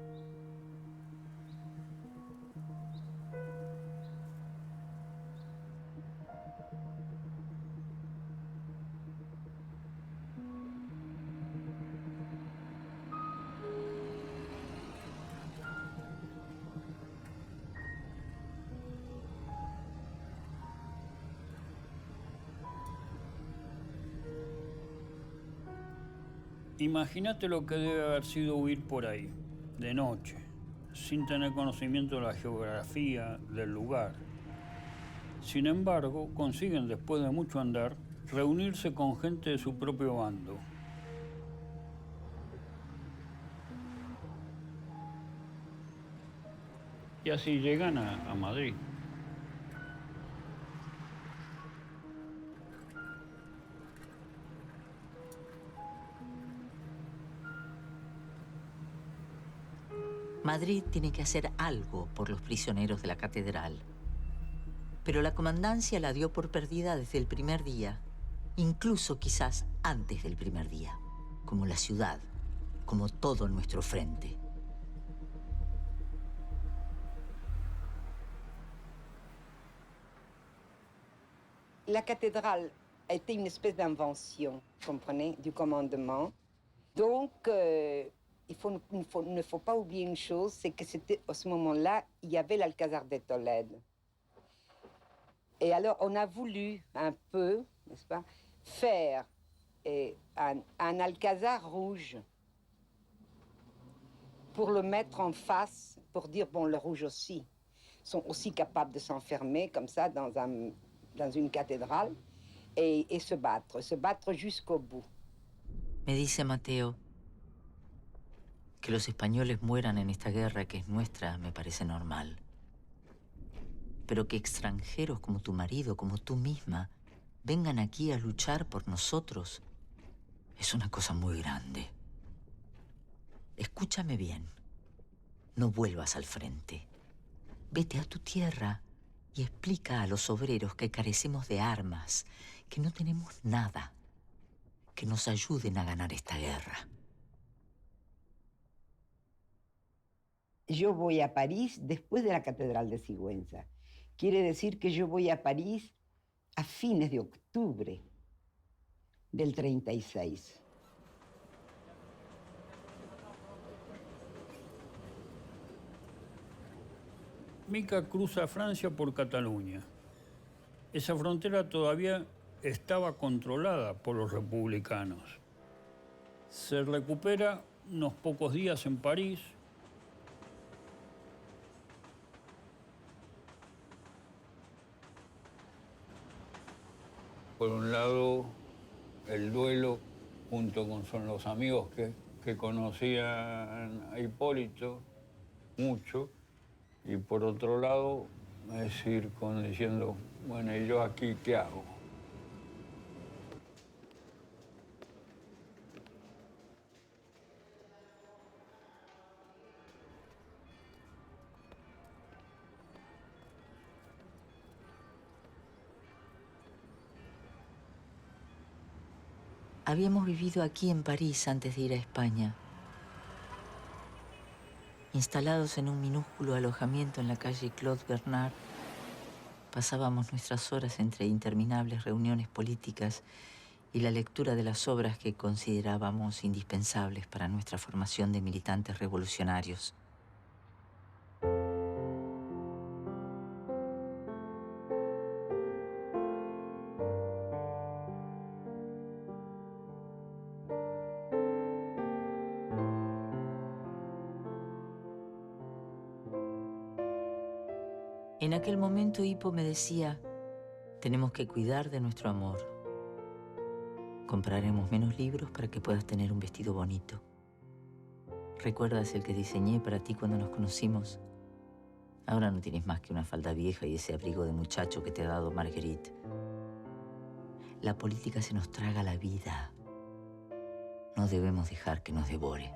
Imagínate lo que debe haber sido huir por ahí, de noche, sin tener conocimiento de la geografía del lugar. Sin embargo, consiguen, después de mucho andar, reunirse con gente de su propio bando. Y así llegan a Madrid. Madrid tiene que hacer algo por los prisioneros de la catedral. Pero la comandancia la dio por perdida desde el primer día, incluso quizás antes del primer día, como la ciudad, como todo nuestro frente. La cathédrale a été une espèce d'invention, comprenez, du commandement. Donc, il ne faut pas oublier une chose, c'est que c'était, à ce moment-là, il y avait l'Alcázar de Tolède. Et alors, on a voulu un peu, n'est-ce pas, faire un Alcázar rouge pour le mettre en face, pour dire, bon, le rouge aussi, sont aussi capables de s'enfermer comme ça dans une cathédrale et se battre jusqu'au bout. Me dice Mateo que los españoles mueran en esta guerra que es nuestra me parece normal. Pero que extranjeros como tu marido, como tú misma, vengan aquí a luchar por nosotros, es una cosa muy grande. Escúchame bien. No vuelvas al frente. Vete a tu tierra y explica a los obreros que carecemos de armas, que no tenemos nada, que nos ayuden a ganar esta guerra. Yo voy a París después de la Catedral de Sigüenza. Quiere decir que yo voy a París a fines de octubre del 36. Mica cruza Francia por Cataluña. Esa frontera todavía estaba controlada por los republicanos. Se recupera unos pocos días en París. Por un lado, el duelo junto con los amigos que conocían a Hipólito mucho. Y por otro lado, es ir diciendo, bueno, ¿y yo aquí qué hago? Habíamos vivido aquí en París antes de ir a España. Instalados en un minúsculo alojamiento en la calle Claude Bernard, pasábamos nuestras horas entre interminables reuniones políticas y la lectura de las obras que considerábamos indispensables para nuestra formación de militantes revolucionarios. En aquel momento Hippo me decía, tenemos que cuidar de nuestro amor. Compraremos menos libros para que puedas tener un vestido bonito. ¿Recuerdas el que diseñé para ti cuando nos conocimos? Ahora no tienes más que una falda vieja y ese abrigo de muchacho que te ha dado Marguerite. La política se nos traga la vida. No debemos dejar que nos devore.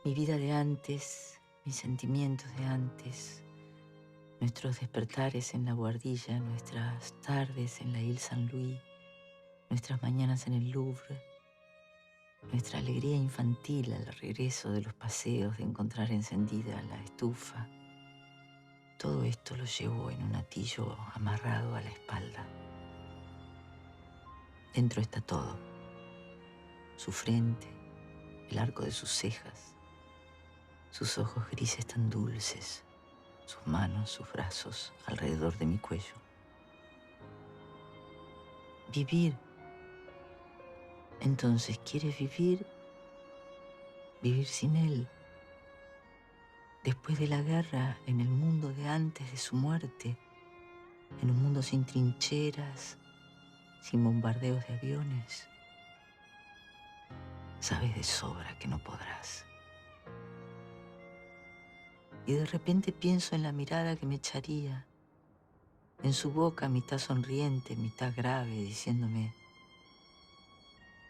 Mi vida de antes, mis sentimientos de antes, nuestros despertares en la Buhardilla, nuestras tardes en la Ile Saint-Louis, nuestras mañanas en el Louvre, nuestra alegría infantil al regreso de los paseos, de encontrar encendida la estufa. Todo esto lo llevó en un atillo amarrado a la espalda. Dentro está todo. Su frente, el arco de sus cejas, sus ojos grises tan dulces, sus manos, sus brazos alrededor de mi cuello. Vivir. Entonces, ¿quieres vivir? Vivir sin él. Después de la guerra, en el mundo de antes de su muerte, en un mundo sin trincheras, sin bombardeos de aviones. Sabes de sobra que no podrás. Y de repente pienso en la mirada que me echaría, en su boca mitad sonriente, mitad grave, diciéndome: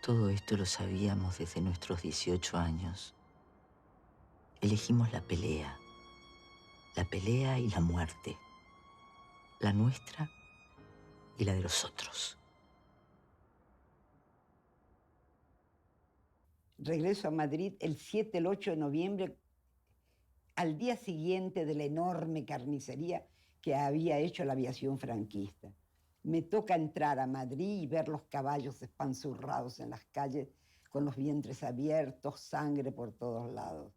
todo esto lo sabíamos desde nuestros 18 años. Elegimos la pelea y la muerte, la nuestra y la de los otros. Regreso a Madrid el 7, el 8 de noviembre, al día siguiente de la enorme carnicería que había hecho la aviación franquista. Me toca entrar a Madrid y ver los caballos espanzurrados en las calles, con los vientres abiertos, sangre por todos lados.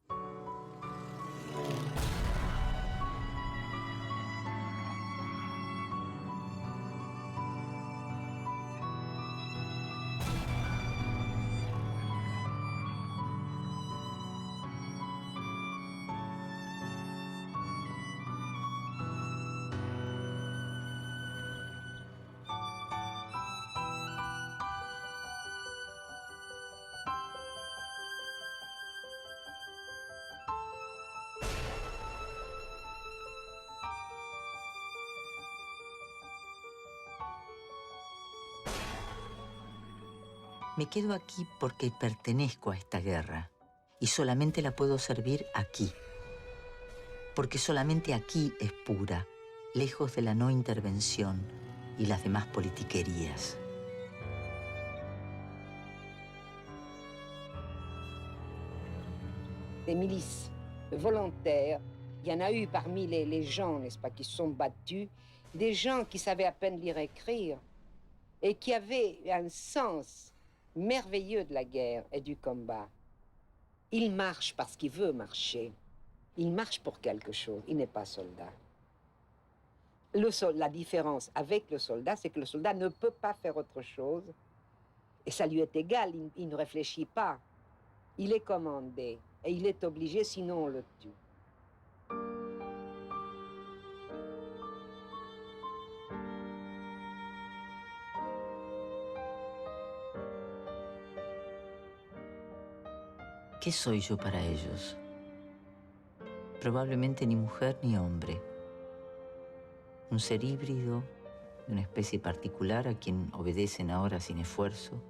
Me quedo aquí porque pertenezco a esta guerra y solamente la puedo servir aquí. Porque solamente aquí es pura, lejos de la no intervención y las demás politiquerías. Des milices volontaires, il y en a eu parmi les gens, n'est-ce pas, qui se sont battus, des gens qui savaient à peine lire et écrire et qui avaient un sens merveilleux de la guerre et du combat. Il marche parce qu'il veut marcher. Il marche pour quelque chose. Il n'est pas soldat. La différence avec le soldat, c'est que le soldat ne peut pas faire autre chose. Et ça lui est égal, il ne réfléchit pas. Il est commandé et il est obligé, sinon on le tue. ¿Qué soy yo para ellos? Probablemente ni mujer ni hombre. Un ser híbrido de una especie particular a quien obedecen ahora sin esfuerzo,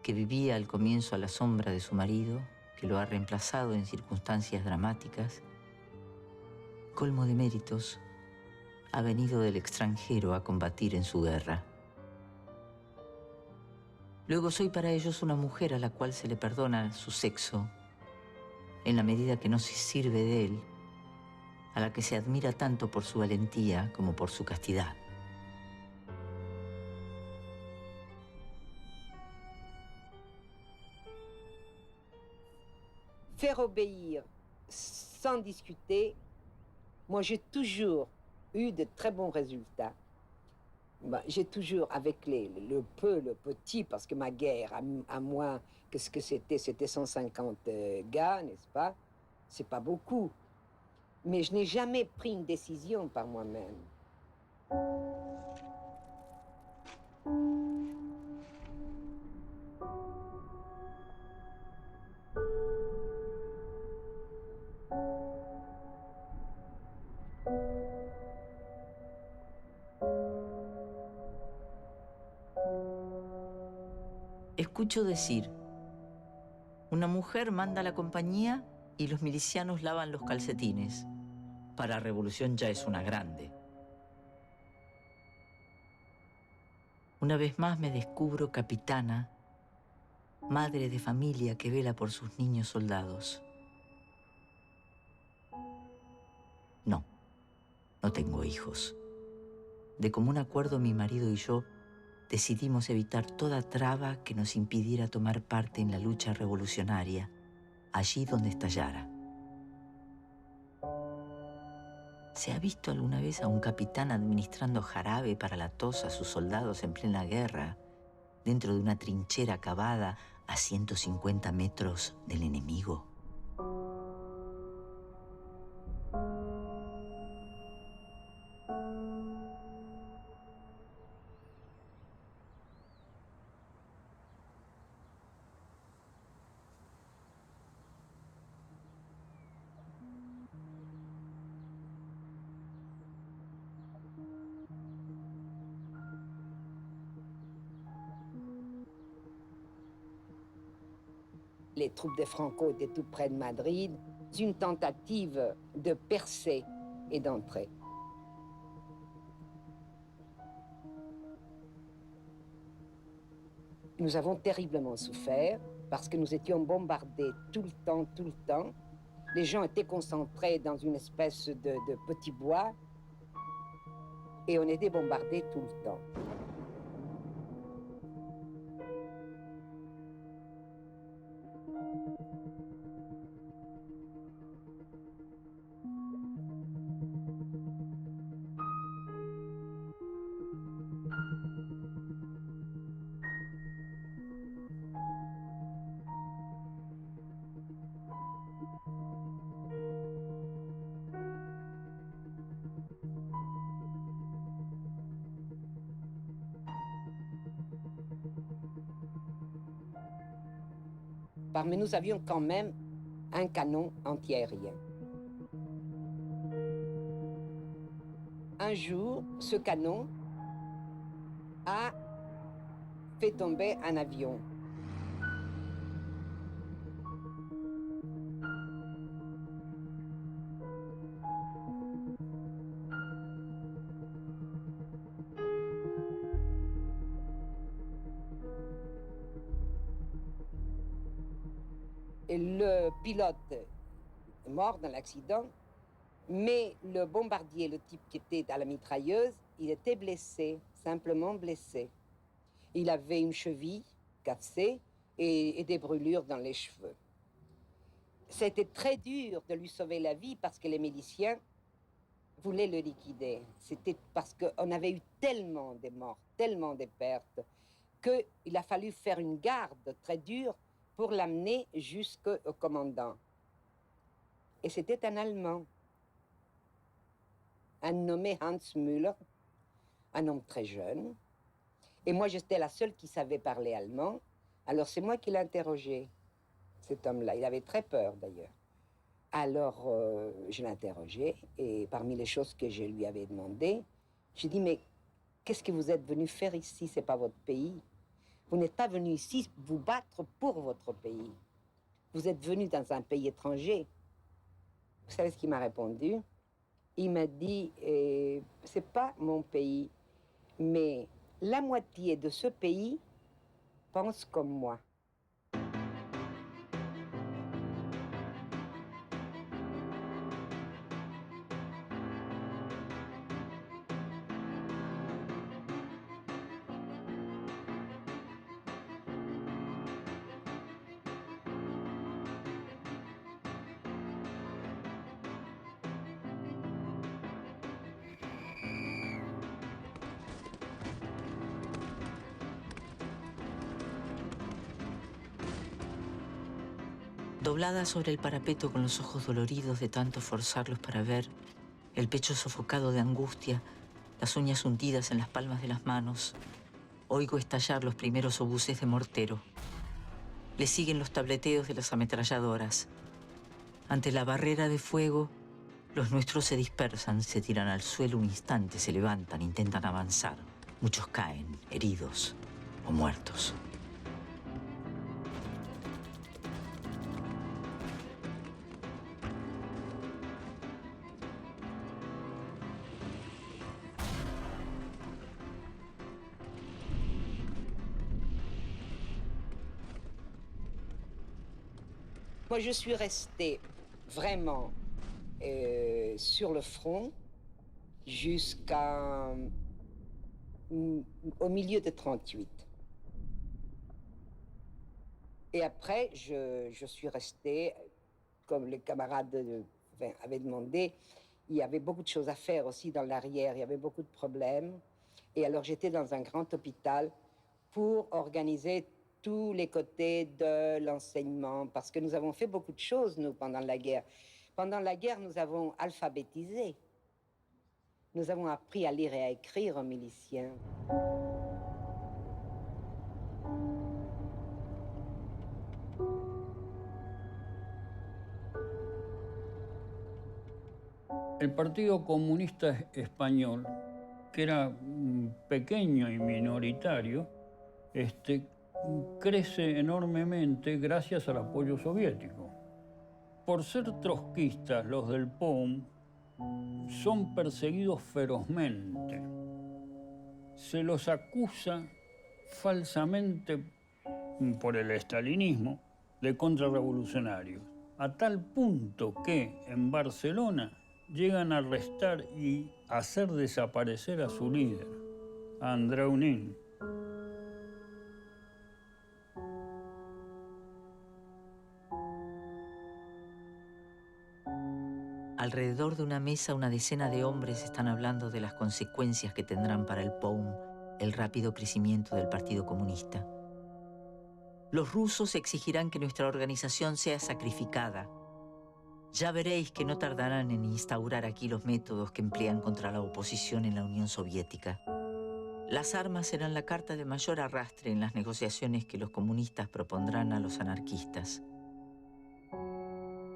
que vivía al comienzo a la sombra de su marido, que lo ha reemplazado en circunstancias dramáticas. Colmo de méritos, ha venido del extranjero a combatir en su guerra. Luego soy para ellos una mujer a la cual se le perdona su sexo, en la medida que no se sirve de él, a la que se admira tanto por su valentía como por su castidad. Faire obéir sans discuter, moi j'ai toujours eu de très bons résultats. J'ai toujours, avec le peu, le petit, parce que ma guerre, à moi, qu'est-ce que c'était? C'était 150 gars, n'est-ce pas? C'est pas beaucoup. Mais je n'ai jamais pris une décision par moi-même. Escucho decir, Una mujer manda la compañía y los milicianos lavan los calcetines. Para Revolución ya es una grande. Una vez más me descubro capitana, madre de familia que vela por sus niños soldados. No, no tengo hijos. De común acuerdo, mi marido y yo decidimos evitar toda traba que nos impidiera tomar parte en la lucha revolucionaria, allí donde estallara. ¿Se ha visto alguna vez a un capitán administrando jarabe para la tos a sus soldados en plena guerra, dentro de una trinchera cavada a 150 metros del enemigo? Les troupes de Franco étaient tout près de Madrid, une tentative de percer et d'entrer. Nous avons terriblement souffert parce que nous étions bombardés tout le temps. Les gens étaient concentrés dans une espèce de petit bois et on était bombardés tout le temps. Mais nous avions quand même un canon antiaérien. Un jour, ce canon a fait tomber un avion. Et le pilote est mort dans l'accident, mais le bombardier, le type qui était à la mitrailleuse, il était blessé, simplement blessé. Il avait une cheville cassée et des brûlures dans les cheveux. C'était très dur de lui sauver la vie parce que les miliciens voulaient le liquider. C'était parce qu'on avait eu tellement de morts, tellement de pertes, qu'il a fallu faire une garde très dure pour l'amener jusqu'au commandant. Et c'était un Allemand, un nommé Hans Müller, un homme très jeune. Et moi, j'étais la seule qui savait parler allemand. Alors c'est moi qui l'ai interrogé, cet homme-là. Il avait très peur, d'ailleurs. Alors, je l'ai interrogé, et parmi les choses que je lui avais demandé, j'ai dit, mais qu'est-ce que vous êtes venu faire ici? C'est pas votre pays. Vous n'êtes pas venu ici vous battre pour votre pays. Vous êtes venu dans un pays étranger. Vous savez ce qu'il m'a répondu? Il m'a dit, c'est pas mon pays, mais la moitié de ce pays pense comme moi. Doblada sobre el parapeto con los ojos doloridos de tanto forzarlos para ver, el pecho sofocado de angustia, las uñas hundidas en las palmas de las manos, oigo estallar los primeros obuses de mortero. Le siguen los tableteos de las ametralladoras. Ante la barrera de fuego, los nuestros se dispersan, se tiran al suelo un instante, se levantan, intentan avanzar. Muchos caen, heridos o muertos. Moi, je suis restée vraiment sur le front au milieu de 38. Et après, je suis restée, comme les camarades avaient demandé, il y avait beaucoup de choses à faire aussi dans l'arrière, il y avait beaucoup de problèmes. Et alors j'étais dans un grand hôpital pour organiser tous les côtés de l'enseignement, parce que nous avons fait beaucoup de choses, nous, pendant la guerre. Pendant la guerre, nous avons alphabétisé. Nous avons appris à lire et à écrire aux miliciens. El Partido Comunista Español, que era pequeño y minoritario, crece enormemente gracias al apoyo soviético. Por ser trotskistas, los del POUM son perseguidos ferozmente. Se los acusa falsamente por el estalinismo de contrarrevolucionarios, a tal punto que en Barcelona llegan a arrestar y hacer desaparecer a su líder, a Andreu Nin. Alrededor de una mesa, una decena de hombres están hablando de las consecuencias que tendrán para el POUM el rápido crecimiento del Partido Comunista. Los rusos exigirán que nuestra organización sea sacrificada. Ya veréis que no tardarán en instaurar aquí los métodos que emplean contra la oposición en la Unión Soviética. Las armas serán la carta de mayor arrastre en las negociaciones que los comunistas propondrán a los anarquistas.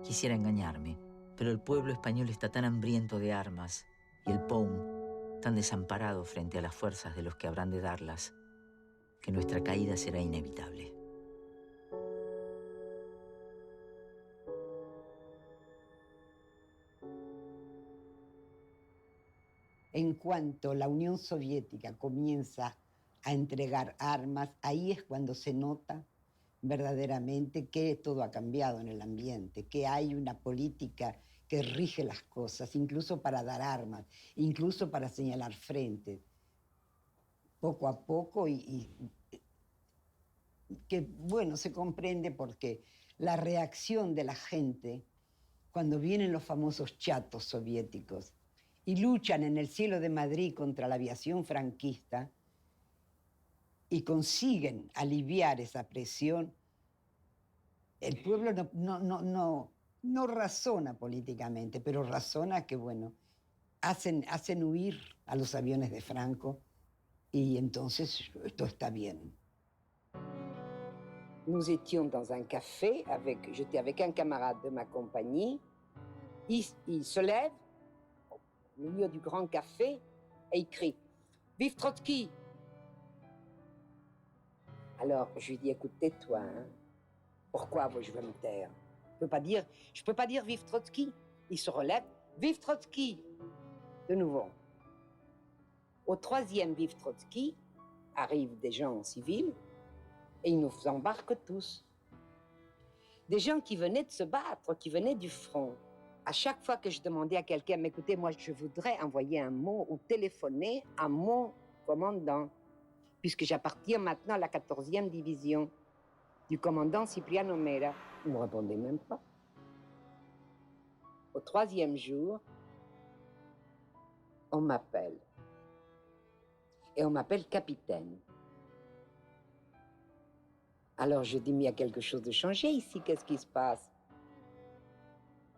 Quisiera engañarme, pero el pueblo español está tan hambriento de armas y el POUM tan desamparado frente a las fuerzas de los que habrán de darlas, que nuestra caída será inevitable. En cuanto la Unión Soviética comienza a entregar armas, ahí es cuando se nota verdaderamente que todo ha cambiado en el ambiente, que hay una política que rige las cosas, incluso para dar armas, incluso para señalar frentes, poco a poco, y que, bueno, se comprende porque la reacción de la gente cuando vienen los famosos chatos soviéticos y luchan en el cielo de Madrid contra la aviación franquista y consiguen aliviar esa presión, el pueblo no razona políticamente, pero razona que, bueno, hacen huir a los aviones de Franco y entonces todo está bien. Nous étions dans un café, j'étais avec un camarade de ma compagnie. Il se lève au milieu du grand café et il crie « Vive Trotsky !» Alors, je lui dis « Écoute, tais-toi, hein. Pourquoi moi, je veux me taire? Je peux pas dire Vive Trotsky !» Il se relève « Vive Trotsky !» De nouveau. Au troisième Vive Trotsky, arrivent des gens en civil et ils nous embarquent tous. Des gens qui venaient de se battre, qui venaient du front. À chaque fois que je demandais à quelqu'un, mais écoutez, moi, je voudrais envoyer un mot ou téléphoner à mon commandant, puisque j'appartiens maintenant à la 14e division du commandant Cipriano Mera. Il ne me répondait même pas. Au troisième jour, on m'appelle. Et on m'appelle capitaine. Alors je dis, mais il y a quelque chose de changé ici, qu'est-ce qui se passe?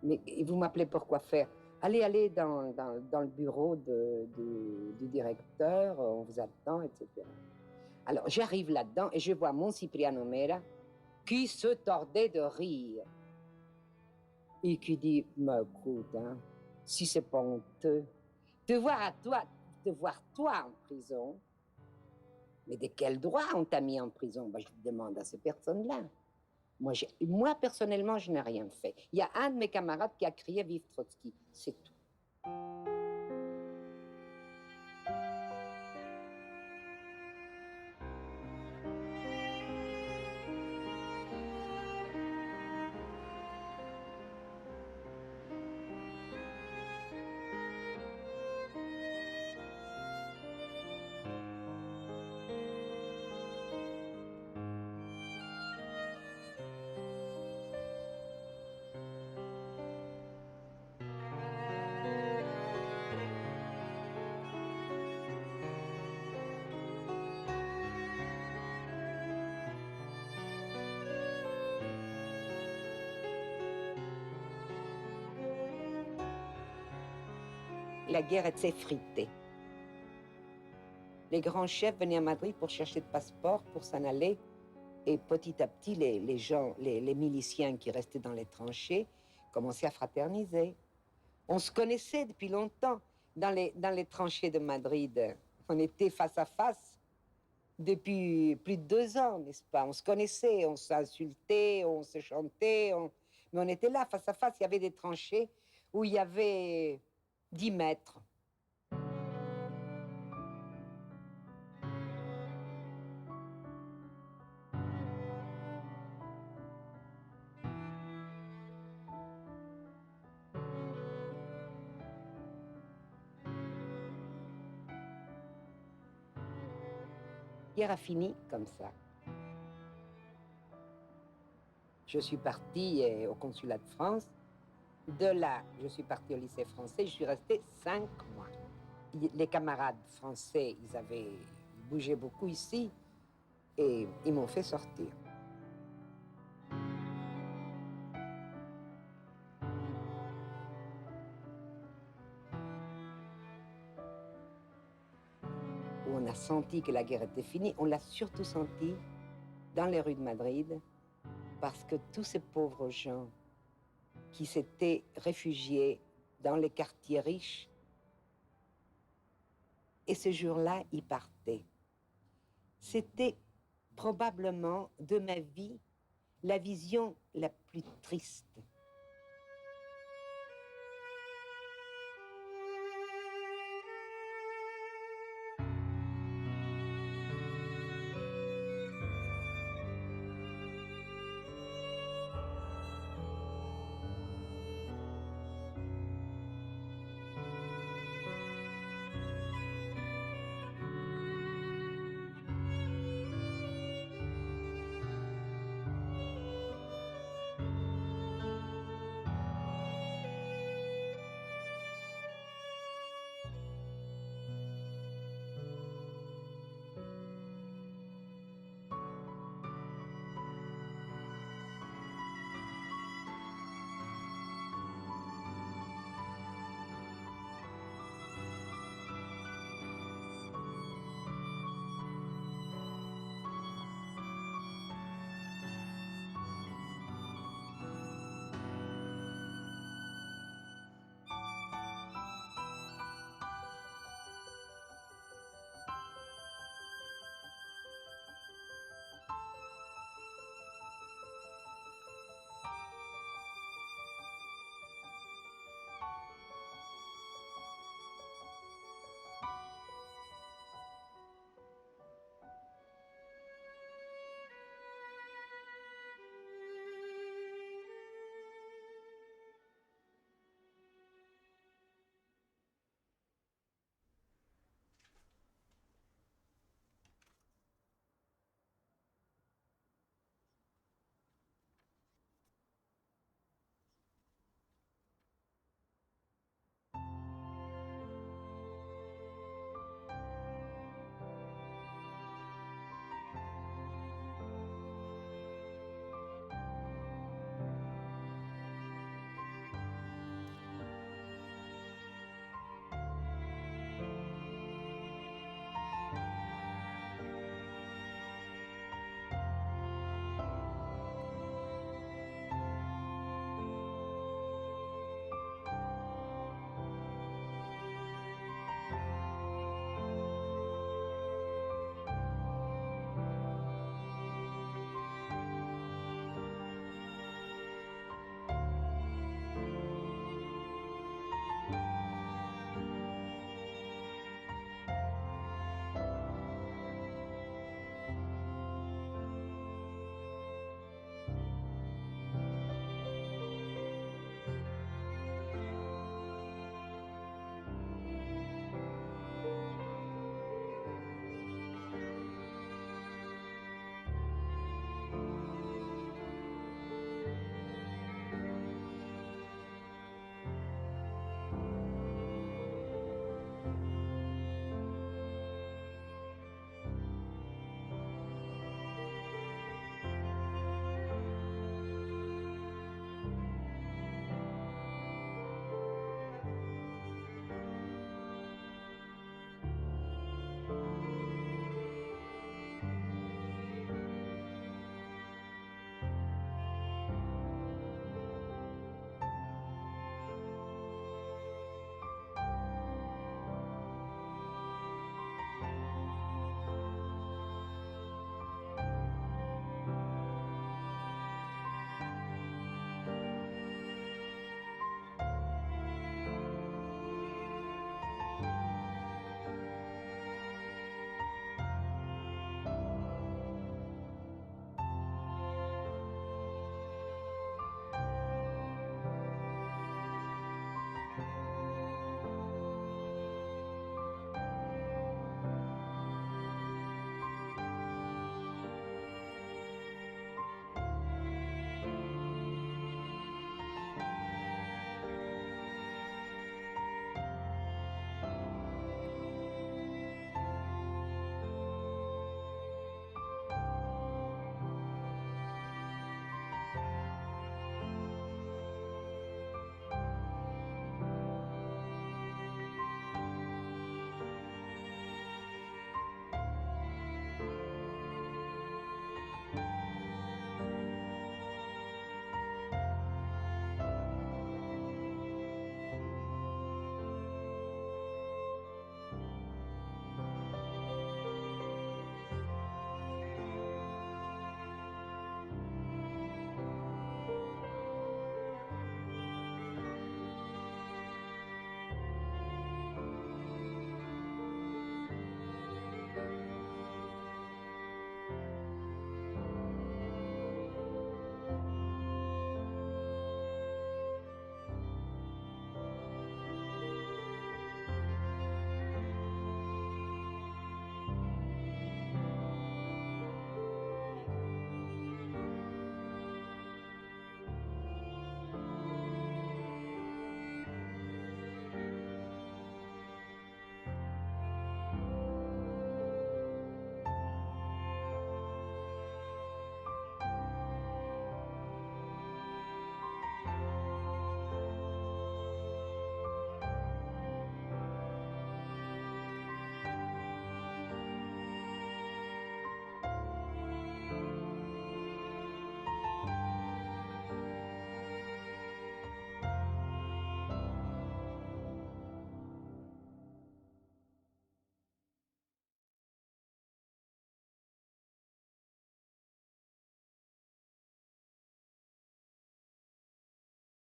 Mais vous m'appelez pour quoi faire? Allez dans le bureau du directeur, on vous attend, etc. Alors j'arrive là-dedans et je vois mon Cipriano Mera qui se tordait de rire. Et qui dit, mais écoute, hein, si c'est pas honteux, te voir toi en prison, mais de quel droit on t'a mis en prison? Ben, je demande à ces personnes-là. Moi, personnellement, je n'ai rien fait. Il y a un de mes camarades qui a crié « Vive Trotsky », c'est tout. la guerre s'effritait. Les grands chefs venaient à Madrid pour chercher de passeport, pour s'en aller. Et petit à petit, les gens, les miliciens qui restaient dans les tranchées commençaient à fraterniser. On se connaissait depuis longtemps. Dans les tranchées de Madrid, on était face à face depuis plus de 2 ans, n'est-ce pas? On se connaissait, on s'insultait, on se chantait, mais on était là, face à face. Il y avait des tranchées où il y avait 10 mètres. La guerre a fini comme ça. Je suis partie au consulat de France. De là, je suis partie au lycée français. Je suis restée 5 mois. Les camarades français, ils bougeaient beaucoup ici et ils m'ont fait sortir. Où on a senti que la guerre était finie, on l'a surtout senti dans les rues de Madrid, parce que tous ces pauvres gens qui s'étaient réfugiés dans les quartiers riches, et ce jour-là, ils partaient. C'était probablement de ma vie la vision la plus triste.